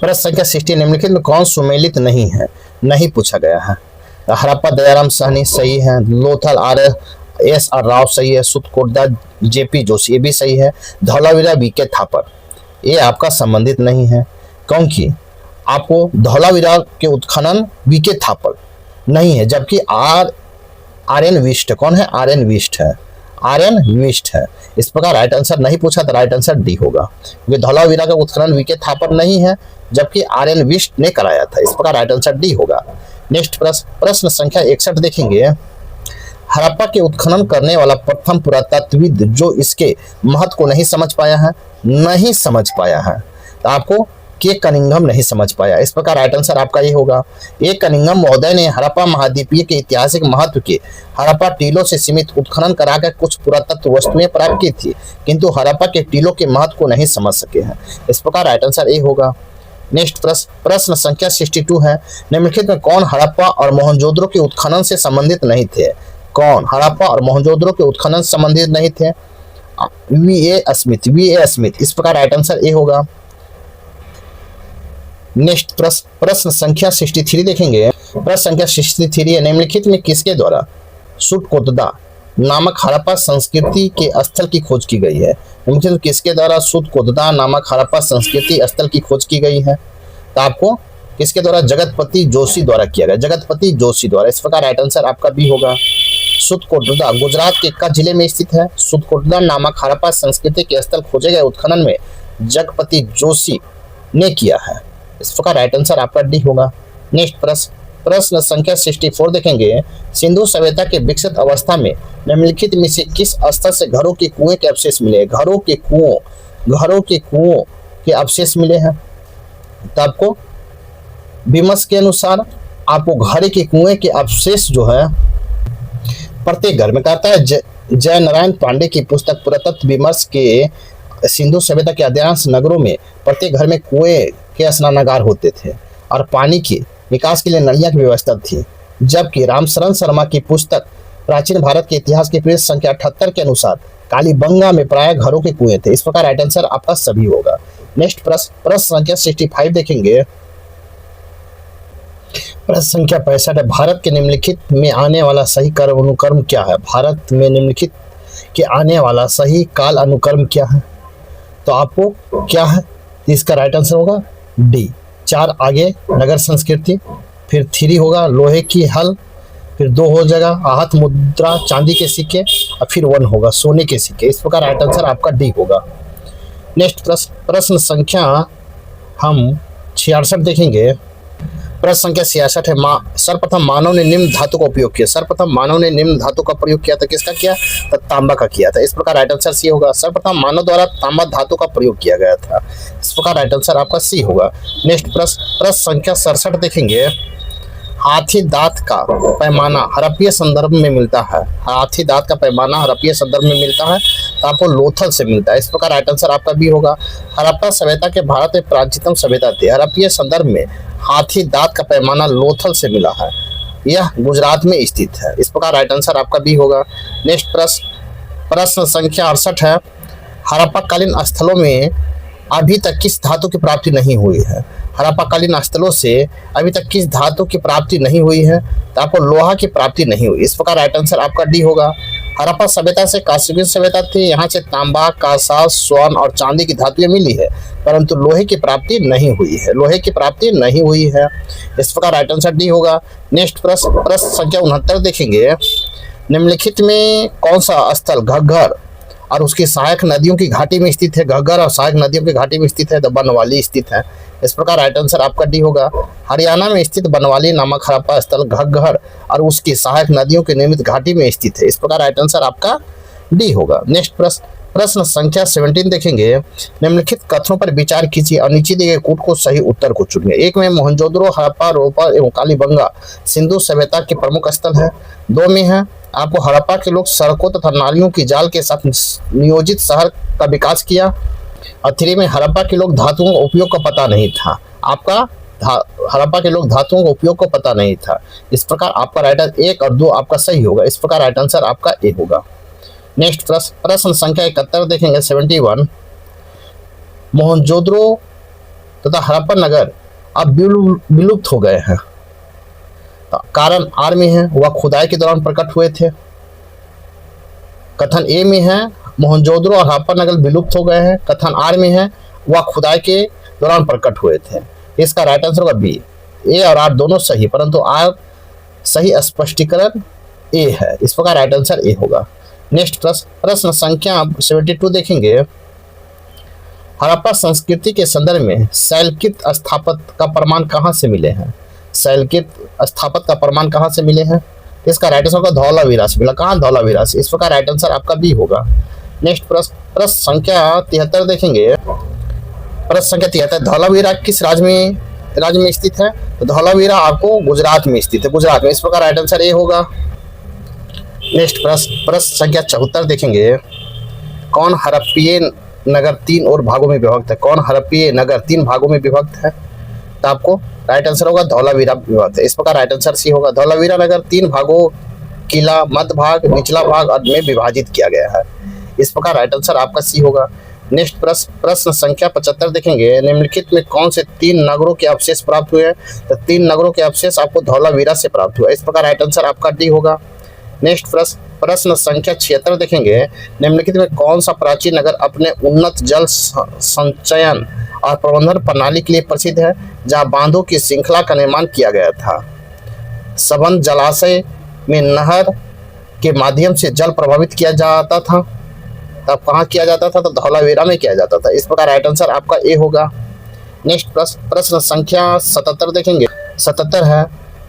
प्रश्न संख्या 16, निम्नलिखित में कौन सुमेलित नहीं है? नहीं पूछा गया है। हड़प्पा दयाराम सहनी सही है, लोथल RS आर राव सही है, सुतकोटदा JP जोशी ये भी सही है, धौलावीरा VK थापर ये आपका संबंधित नहीं है, क्योंकि आपको धौलावीरा के उत्खनन VK थापर नहीं है, जबकि RN विष्ट कौन है? RN विष्ट है, RN विष्ट है। इस प्रकार राइट आंसर नहीं पूछा तो राइट आंसर डी होगा, क्योंकि धौलावीरा का उत्खनन VK थापर नहीं है, जबकि RN विष्ट ने कराया था। इस प्रकार राइट आंसर डी होगा। नेक्स्ट प्रश्न संख्या 61 देखेंगे। हड़प्पा के उत्खनन करने वाला प्रथम पुरातत्वविद जो इसके महत्व को नहीं समझ पाया है, तो आपको के कनिंघम नहीं समझ पाया। इस प्रकार राइट आंसर आपका ये होगा। ए कनिंघम महोदय ने हड़प्पा महाद्वीपीय के ऐतिहासिक महत्व के हड़प्पा टीलों से सीमित उत्खनन कराकर कुछ पुरातत्व वस्तुएं प्राप्त की थी, किंतु हड़प्पा के टीलों के महत्व को नहीं समझ सके हैं। इस प्रकार राइट आंसर ए होगा। नेक्स्ट प्रश्न संख्या 62 है। निम्नलिखित में कौन हड़प्पा और मोहनजोदड़ो के उत्खनन से संबंधित नहीं थे? कौन हड़प्पा और मोहनजोदड़ो के उत्खनन से संबंधित नहीं थे? वी.ए. स्मिथ। इस प्रकार राइट आंसर ए होगा। नेक्स्ट प्रश्न संख्या 63 देखेंगे। प्रश्न संख्या 63 है। निम्नलिखित में किसके द्वारा सुटकोटदा नामक हड़प्पा संस्कृति के स्थल की खोज की गई है? निम्नलिखित में किसके द्वारा सुटकोटदा नामक हड़प्पा संस्कृति स्थल की खोज की गई है? तो आपको किसके द्वारा? जगतपति जोशी द्वारा किया गया, जगतपति जोशी द्वारा। इस प्रकार राइट आंसर आपका बी होगा। सुटकोटदा गुजरात के कच्छ जिले में स्थित है। सुटकोटदा नामक हड़प्पा संस्कृति के स्थल खोजे गए उत्खनन में जगतपति जोशी ने किया है। इस प्रकार राइट आंसर आपका डी होगा। नेक्स्ट प्रश्न संख्या 64 देखेंगे। सिंधु सभ्यता के विकसित अवस्था में निम्नलिखित में से किस स्थल से घरों के कुएं के अवशेष मिले? घरों के कुओं के अवशेष मिले हैं। तो आपको विमर्श के अनुसार आपको घड़े के कुएं के अवशेष जो है प्रत्येक घर में, कहता है जय नारायण पांडे की पुस्तक पुरातत्व विमर्श के सिंधु सभ्यता के अधिकांश नगरों में प्रत्येक घर में कुएं के स्नानागार होते थे और पानी के निकास के लिए नलियां की व्यवस्था थी, जबकि रामशरण शर्मा की पुस्तक प्राचीन भारत के इतिहास की पृष्ठ संख्या 78 के अनुसार कालीबंगा में प्राय घरों के कुएं थे। इस प्रकार राइट आंसर आपका सभी होगा। नेक्स्ट प्रश्न संख्या 65 देखेंगे। प्रश्न संख्या 65 है। भारत के निम्नलिखित में आने वाला सही कर्म अनुक्रम क्या है? भारत में निम्नलिखित के आने वाला सही काल अनुक्रम क्या है? तो आपको क्या है? इसका राइट आंसर होगा डी। 4 आगे नगर संस्कृति, फिर 3 होगा लोहे की हल, फिर 2 हो जाएगा आहत मुद्रा चांदी के सिक्के, और फिर 1 होगा सोने के सिक्के। इस प्रकार राइट आंसर आपका डी होगा। नेक्स्ट प्रश्न संख्या हम 66 देखेंगे। प्रश्न संख्या 66 है। सर्वप्रथम मानव ने निम्न धातु का उपयोग किया। सर्वप्रथम मानव ने निम्न धातु का प्रयोग किया था। किसका किया? तो तांबा का किया था। इस प्रकार राइट आंसर सी होगा। सर्वप्रथम मानव द्वारा तांबा धातु का प्रयोग किया गया था। इस प्रकार राइट आंसर आपका सी होगा। नेक्स्ट प्रश्न संख्या 67 देखेंगे। हाथी दांत का पैमाना हड़प्पीय संदर्भ में मिलता है। हाथी दांत का पैमाना हड़प्पीय संदर्भ में मिलता है, तो आपको लोथल से मिलता है। इस प्रकार राइट आंसर आपका बी होगा। हड़प्पा सभ्यता के भारत में प्राचीनतम सभ्यता थी। हड़प्पीय संदर्भ में हाथी दांत का पैमाना लोथल से मिला है। यह गुजरात में स्थित है। इस प्रकार राइट आंसर आपका बी होगा। नेक्स्ट प्रश्न संख्या 68 है। हड़प्पाकालीन स्थलों में अभी तक किस धातु की प्राप्ति नहीं हुई है? हड़प्पाकालीन स्थलों से अभी तक किस धातु की प्राप्ति नहीं हुई है? तो आपको लोहा की प्राप्ति नहीं हुई। इस प्रकार राइट आंसर आपका डी होगा। हड़प्पा सभ्यता से कांस्ययुगीन सभ्यता थी। यहाँ से तांबा, कांसा, स्वर्ण और चांदी की धातुएं मिली है, परंतु लोहे की प्राप्ति नहीं हुई है। लोहे की प्राप्ति नहीं हुई है। इस प्रकार राइट आंसर डी होगा। नेक्स्ट प्रश्न संख्या 69 देखेंगे। निम्नलिखित में कौन सा स्थल घग्गर और उसकी सहायक नदियों की घाटी में स्थित है? घग्गर और सहायक नदियों की घाटी में स्थित है, तो बनवाली स्थित है। इस प्रकार राइट आंसर आपका डी होगा। हरियाणा में स्थित बनवाली नामक हड़प्पा स्थल घग्गर और उसकी सहायक नदियों के निर्मित घाटी में स्थित है। इस प्रकार राइट आंसर आपका डी होगा। नेक्स्ट प्रश्न संख्या 17 देखेंगे। निम्नलिखित कथनों पर विचार कीजिए और नीचे दिए गए कूट को सही उत्तर को चुनिए। 1 में मोहनजोदड़ो, हड़प्पा, रोहपा एवं कालीबंगा सिंधु सभ्यता के प्रमुख स्थल है। 2 में है आपको हड़प्पा के लोग सड़कों तथा नालियों की जाल के साथ नियोजित शहर का विकास किया। और 3 में हड़प्पा के लोग धातुओं का उपयोग का पता नहीं था। आपका हड़प्पा के लोग धातुओं का उपयोग का पता नहीं था। इस प्रकार आपका राइट आंसर 1 और 2 आपका सही होगा। इस प्रकार राइट आंसर आपका ए होगा। नेक्स्ट प्रश्न संख्या 71 देखेंगे। 71 मोहनजोदड़ो तथा हड़प्पा नगर अब विलुप्त हो गए हैं। कारण आर में है वह खुदाई के दौरान प्रकट हुए थे। कथन ए में है मोहनजोदड़ो और हड़प्पा नगर विलुप्त हो गए हैं। कथन आर में है वह खुदाई के दौरान प्रकट हुए थे। इसका राइट आंसर होगा बी। ए और आर दोनों सही, परंतु आर सही स्पष्टीकरण ए है। इस प्रकार राइट आंसर ए होगा। नेक्स्ट प्रश्न संख्या 72 देखेंगे। हड़प्पा संस्कृति के संदर्भ में शैलकृत स्थापत्य का प्रमाण कहाँ से मिले हैं? शैलकृत स्थापत्य का प्रमाण कहाँ से मिले हैं? इसका राइट आंसर होगा धौलावीरा से मिला। कहाँ? धौलावीरा से। इस प्रकार राइट आंसर आपका बी होगा। नेक्स्ट प्रश्न, प्रश्न संख्या 73 देखेंगे। प्रश्न संख्या 73, धौलावीरा किस राज्य में स्थित है? तो धौलावीरा आपको गुजरात में स्थित है, गुजरात में। इस प्रकार राइट आंसर ए होगा। नेक्स्ट प्रश्न, प्रश्न संख्या 74 देखेंगे। कौन हड़प्पीय नगर 3 और भागों में विभक्त है? कौन हड़प्पीय नगर 3 भागों में विभक्त है? तो आपको राइट आंसर होगा धौलावीरा विभक्त है। इस प्रकार राइट आंसर सी होगा। धौलावीरा नगर 3 भागों, किला, मध्य भाग, निचला भाग में विभाजित किया गया है। इस प्रकार राइट आंसर आपका सी होगा। नेक्स्ट प्रश्न, प्रश्न संख्या 75 देखेंगे। निम्नलिखित में कौन से 3 नगरों के अवशेष प्राप्त हुए हैं? तो 3 नगरों के अवशेष आपको धौलावीरा से प्राप्त हुआ। इस प्रकार राइट आंसर आपका डी होगा। नेक्स्ट प्रश्न, प्रश्न संख्या 76 देखेंगे। निम्नलिखित में कौन सा प्राचीन नगर अपने उन्नत जल संचयन और प्रबंधन प्रणाली के लिए प्रसिद्ध है, जहां बांधों की श्रृंखला का निर्माण किया गया था? सबंध जलाशय में नहर के माध्यम से जल प्रभावित किया जाता था। तब कहाँ किया जाता था? तो धौलावीरा में किया जाता था। इस प्रकार राइट आंसर आपका ए होगा। नेक्स्ट प्रश्न, प्रश्न संख्या 77 देखेंगे। 77 है,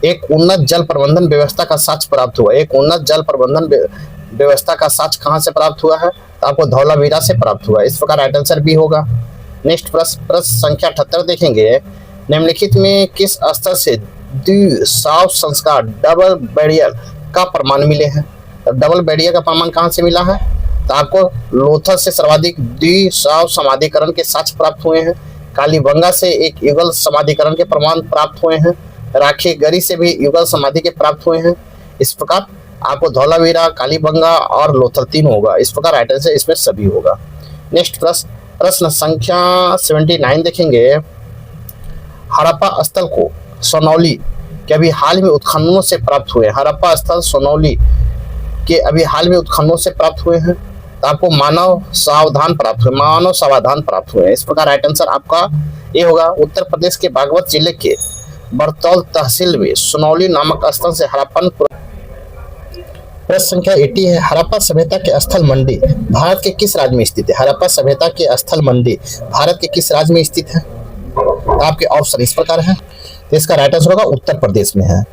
एक उन्नत जल प्रबंधन व्यवस्था का साक्ष्य प्राप्त हुआ। एक उन्नत जल प्रबंधन व्यवस्था का साक्ष्य कहाँ से प्राप्त हुआ है? तो आपको धौलावीरा से प्राप्त हुआ। इस प्रकार राइट आंसर बी होगा। नेक्स्ट प्रश्न, प्रश्न संख्या 78 देखेंगे। निम्नलिखित में किस स्तर से द्विस्राव संस्कार डबल बैरियर का प्रमाण मिले हैं? तो डबल बैरियर का प्रमाण कहाँ से मिला है? तो आपको लोथल से सर्वाधिक द्विस्राव समाधिकरण के साक्ष्य प्राप्त हुए हैं। कालीबंगा से एक युगल समाधिकरण के प्रमाण प्राप्त हुए हैं। राखीगढ़ी से भी युगल समाधि के प्राप्त हुए हैं। इस प्रकार आपको धौलावीरा, कालीबंगा और लोथल 3 होगा। इस प्रकार राइट आंसर इसमें सभी होगा। नेक्स्ट प्रश्न, प्रश्न संख्या 79 देखेंगे। हड़प्पा स्थल को सोनौली के अभी हाल में उत्खननों से प्राप्त हुए। हड़प्पा स्थल सोनौली के अभी हाल में उत्खननों से प्राप्त हुए हैं। तो आपको मानव सावधान प्राप्त हुए, मानव सावधान प्राप्त हुए। इस प्रकार राइट आंसर आपका ये होगा। उत्तर प्रदेश के बागपत जिले के बरतौल तहसील में सोनौली नामक स्थल से हड़प्पन। प्रश्न संख्या 80 है, हड़प्पा सभ्यता के स्थल मंडी भारत के किस राज्य में स्थित है? हड़प्पा सभ्यता के स्थल मंडी भारत के किस राज्य में स्थित है? तो आपके ऑप्शन इस प्रकार है। तो इसका राइट आंसर होगा उत्तर प्रदेश में है।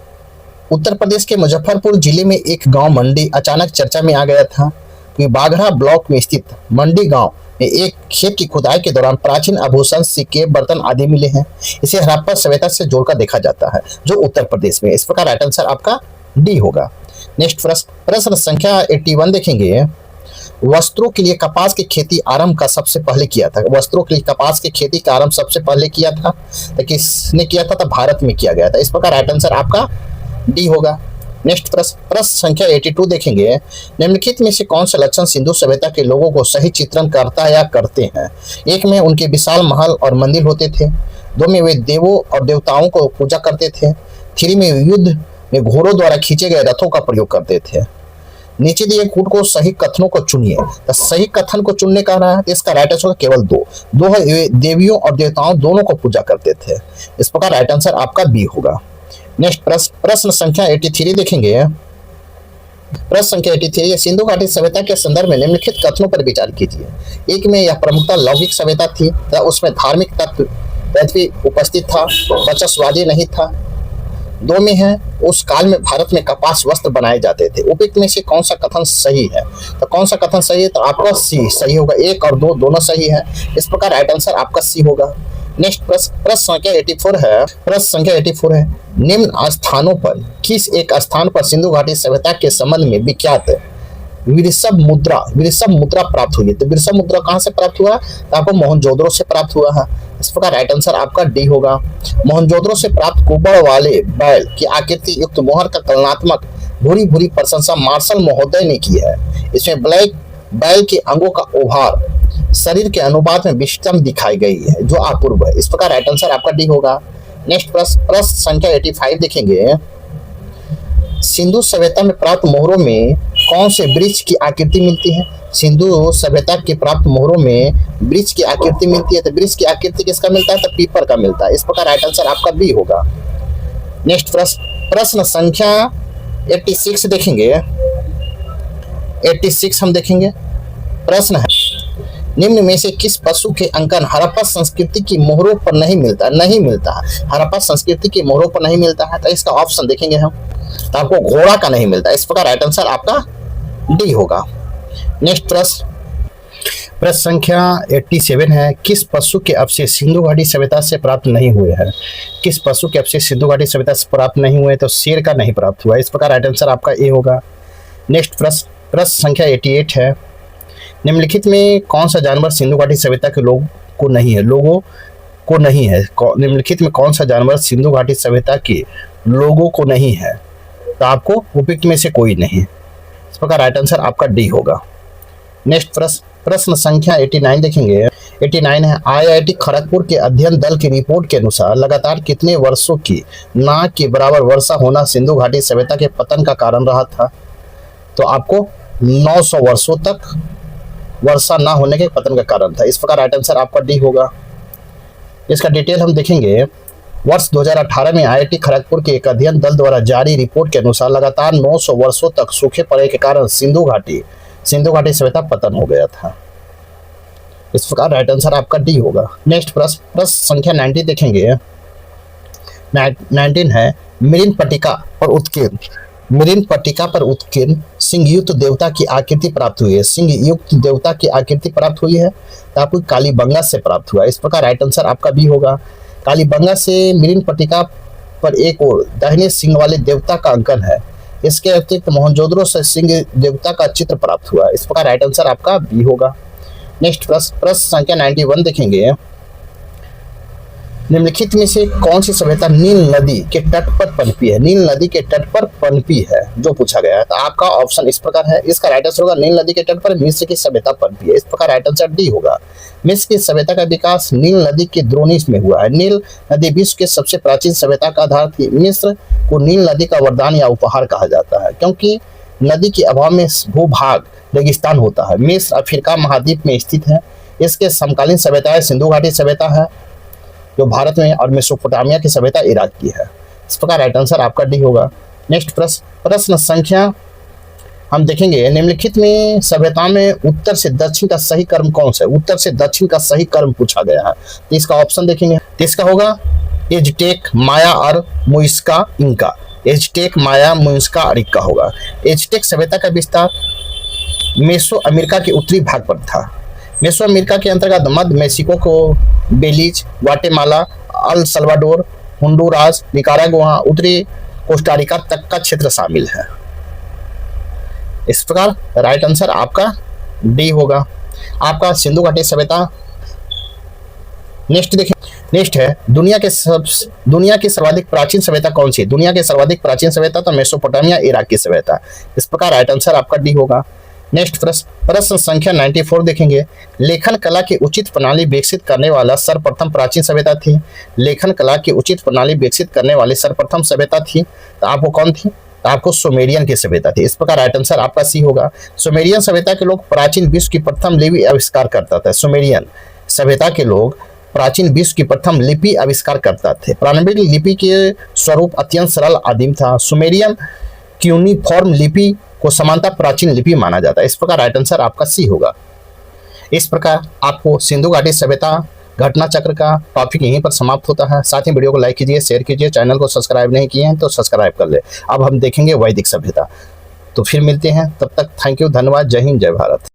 उत्तर प्रदेश के मुजफ्फरपुर जिले में एक गांव मंडी अचानक चर्चा में आ गया था। बाघड़ा ब्लॉक में स्थित मंडी गांव में एक खेत की खुदाई के दौरान प्राचीन आभूषण, सिक्के, बर्तन आदि मिले हैं। इसे हड़प्पा सभ्यता से जोड़कर देखा जाता है, जो उत्तर प्रदेश में। इस प्रकार राइट आंसर आपका डी होगा। नेक्स्ट प्रश्न, प्रश्न संख्या 81 देखेंगे। वस्त्रों के लिए कपास की खेती आरंभ का सबसे पहले किया था। वस्त्रों के लिए कपास की खेती का आरंभ सबसे पहले किया था, तो किसने किया था? तो भारत में किया गया था। इस प्रकार राइट आंसर आपका डी होगा। नेक्स्ट प्रश्न, प्रश्न संख्या 82 देखेंगे। निम्नलिखित में से कौन सा लक्षण सिंधु सभ्यता के लोगों को सही चित्रण करता है या करते हैं? एक में उनके विशाल महल और मंदिर होते थे। 2 में वे देवों और देवताओं को पूजा करते थे। 3 में युद्ध में घोड़ों द्वारा खींचे गए रथों का प्रयोग करते थे। नीचे दिए कूट को सही कथनों को चुनिए। तो सही कथन को चुनने का रहा है, इसका राइट आंसर केवल 2 है। वे देवियों और देवताओं दोनों को पूजा करते थे। इस प्रकार राइट आंसर आपका बी होगा। नेक्स्ट प्रश्न संख्या 83 देखेंगे। प्रश्न संख्या 83, सिंधु घाटी सभ्यता के संदर्भ में निम्नलिखित कथनों पर विचार कीजिए। एक में यह प्रमुखता लौकिक सभ्यता थी, उसमें धार्मिक तत्व उपस्थित था, वर्चस्ववादी नहीं था। 2 में है, उस काल में भारत में कपास वस्त्र बनाए जाते थे। उपयुक्त में से कौन सा कथन सही है? तो कौन सा कथन सही है? तो आपका सी सही होगा। 1 और 2 दोनों सही है। इस प्रकार राइट आंसर आपका सी होगा। नेक्स्ट प्रश्न संख्या 84 है। प्रश्न संख्या 84 है, निम्न स्थानों पर किस एक स्थान पर सिंधु घाटी सभ्यता के संबंध में विख्यात वृषभ मुद्रा प्राप्त हुई है? तो वृषभ मुद्रा कहाँ से प्राप्त हुआ? तो आपको मोहनजोदड़ो से प्राप्त हुआ है। इस प्रकार राइट आंसर आपका डी होगा। मोहनजोदड़ो से प्राप्त कुबड़ वाले बैल की आकृति युक्त मोहर का कलात्मक भूरी भूरी प्रशंसा मार्शल महोदय ने की है। इसमें ब्लैक बैल के अंगों का उभार शरीर के अनुपात में विषम दिखाई गई है, जो अपूर्व है। इस प्रकार राइट आंसर आपका डी होगा। नेक्स्ट प्रश्न संख्या 85 देखेंगे। सिंधु सभ्यता में प्राप्त मोहरों में कौन से वृक्ष की आकृति मिलती है? सिंधु सभ्यता के प्राप्त मोहरों में वृक्ष की आकृति मिलती है। तो वृक्ष की आकृति किसका मिलता है? तो पीपल का मिलता है। इस प्रकार राइट आंसर आपका बी होगा। नेक्स्ट प्रश्न संख्या 86 देखेंगे। 86 हम देखेंगे। प्रश्न है, निम्न में से किस पशु के अंकन हड़प्पा संस्कृति की मोहरों पर नहीं मिलता है। हड़प्पा संस्कृति की मोहरों पर नहीं मिलता है, तो इसका ऑप्शन देखेंगे हम, तो आपको घोड़ा का नहीं मिलता। इस प्रकार राइट आंसर आपका डी होगा। नेक्स्ट प्रश्न संख्या 87 है, किस पशु के अवशेष सिंधु घाटी सभ्यता से प्राप्त नहीं हुए हैं। किस पशु के अवशेष सिंधु घाटी सभ्यता से प्राप्त नहीं हुए, तो शेर का नहीं प्राप्त हुआ। इस प्रकार राइट आंसर आपका ए होगा। नेक्स्ट प्रश्न संख्या 88 है, निम्नलिखित में कौन सा जानवर सिंधु घाटी सभ्यता के लोगों को नहीं है। निम्नलिखित में कौन सा जानवर सिंधु घाटी सभ्यता के लोगों को नहीं है, तो आपको उपयुक्त में से कोई नहीं। इस प्रकार राइट आंसर आपका डी होगा। नेक्स्ट प्रश्न संख्या 89 देखेंगे। 89 है, IIT खड़गपुर के अध्ययन दल की रिपोर्ट के अनुसार लगातार कितने वर्षों की ना के बराबर वर्षा होना सिंधु घाटी सभ्यता के पतन का कारण रहा था। तो आपको 900 वर्षों तक वर्षा ना होने के पतन का कारण था। इस प्रकार राइट आंसर आपका डी होगा। इसका डिटेल हम देखेंगे। वर्ष 2018 में IIT खड़गपुर के एक अध्ययन दल द्वारा जारी रिपोर्ट के अनुसार लगातार 900 वर्षों तक सूखे पड़े के कारण सिंधु घाटी सभ्यता पतन हो गया था। इस प्रकार राइट आंसर आपका डी होगा। नेक्स्ट प्रश्न संख्या 90 देखेंगे। 19 है, मिरिन पट्टिका पर उत्कीर्ण सिंहयुक्त देवता की आकृति प्राप्त हुई है। सिंहयुक्त देवता की आकृति प्राप्त हुई है, तो आपको कालीबंगा से प्राप्त हुआ। इस प्रकार राइट आंसर आपका बी होगा। कालीबंगा से मिरिन पट्टिका पर एक और दाहिने सिंह वाले देवता का अंकन है। इसके अतिरिक्त मोहनजोदड़ो से सिंह देवता का चित्र प्राप्त हुआ। इस प्रकार राइट आंसर आपका बी होगा। नेक्स्ट प्रश्न संख्या 91 देखेंगे। निम्नलिखित में से कौन सी सभ्यता नील नदी के तट पर पनपी है। नील नदी के तट पर पनपी है जो पूछा गया है, तो आपका ऑप्शन इस प्रकार है। इसका राइट आंसर होगा नील नदी के तट पर मिस्र की सभ्यता पनपी है। इस प्रकार राइट आंसर डी होगा। मिस्र की सभ्यता का विकास नील नदी के द्रोणी में हुआ है। नील नदी विश्व के सबसे प्राचीन सभ्यता का आधार थी। मिस्र को नील नदी का वरदान या उपहार कहा जाता है, क्योंकि नदी के अभाव में भूभाग रेगिस्तान होता है। मिस्र अफ्रीका महाद्वीप में स्थित है। इसके समकालीन सभ्यताएं सिंधु घाटी सभ्यता है जो भारत में, और मेसोपोटामिया की सभ्यता इराक की है। इस प्रकार राइट आंसर आपका डी होगा। नेक्स्ट प्रश्न संख्या हम देखेंगे। निम्नलिखित में सभ्यता में उत्तर से दक्षिण का सही क्रम कौन सा है। उत्तर से दक्षिण का सही क्रम पूछा गया है, तो इसका ऑप्शन देखेंगे। तो इसका होगा एजटेक, माया और मुइस्का इंका। एजटेक, माया, मुइस्का और इंका होगा। एजटेक सभ्यता का विस्तार मेसो अमेरिका के उत्तरी भाग पर था। मेसो अमेरिका के अंतर्गत मध्य मेक्सिको को Belize, Guatemala, El Salvador, Honduras, Nicaragua, उत्तरी कोस्टारिका तक का क्षेत्र शामिल है। इस प्रकार राइट आंसर आपका डी होगा। आपका सिंधु घाटी सभ्यता। नेक्स्ट देखिए। नेक्स्ट है, दुनिया की सर्वाधिक प्राचीन सभ्यता कौन सी है। दुनिया की सर्वाधिक प्राचीन सभ्यता तो मेसोपोटामिया इराक की सभ्यता। इस प्रकार राइट आंसर आपका डी होगा। नेक्स्ट प्रश्न संख्या 94 देखेंगे। लेखन कला की उचित प्रणाली विकसित करने वाला सर्वप्रथम प्राचीन सभ्यता थी। लेखन कला की उचित प्रणाली विकसित करने वाली सर्वप्रथम सभ्यता थी, तो आपको कौन थी। तो आपको सुमेरियन की सभ्यता थी। इस प्रकार राइट आंसर आपका सी होगा। सुमेरियन सभ्यता के लोग प्राचीन विश्व की प्रथम लिपि आविष्कार करता था। सुमेरियन सभ्यता के लोग प्राचीन विश्व की प्रथम लिपि आविष्कार करता थे। प्रारंभिक लिपि के स्वरूप अत्यंत सरल आदिम था। सुमेरियन क्यूनिफॉर्म लिपि को समानता प्राचीन लिपि माना जाता है। इस प्रकार राइट आंसर आपका सी होगा। इस प्रकार आपको सिंधु घाटी सभ्यता घटना चक्र का टॉपिक यहीं पर समाप्त होता है। साथ ही वीडियो को लाइक कीजिए, शेयर कीजिए, चैनल को सब्सक्राइब नहीं किए हैं तो सब्सक्राइब कर ले। अब हम देखेंगे वैदिक सभ्यता। तो फिर मिलते हैं, तब तक थैंक यू, धन्यवाद, जय हिंद, जय भारत।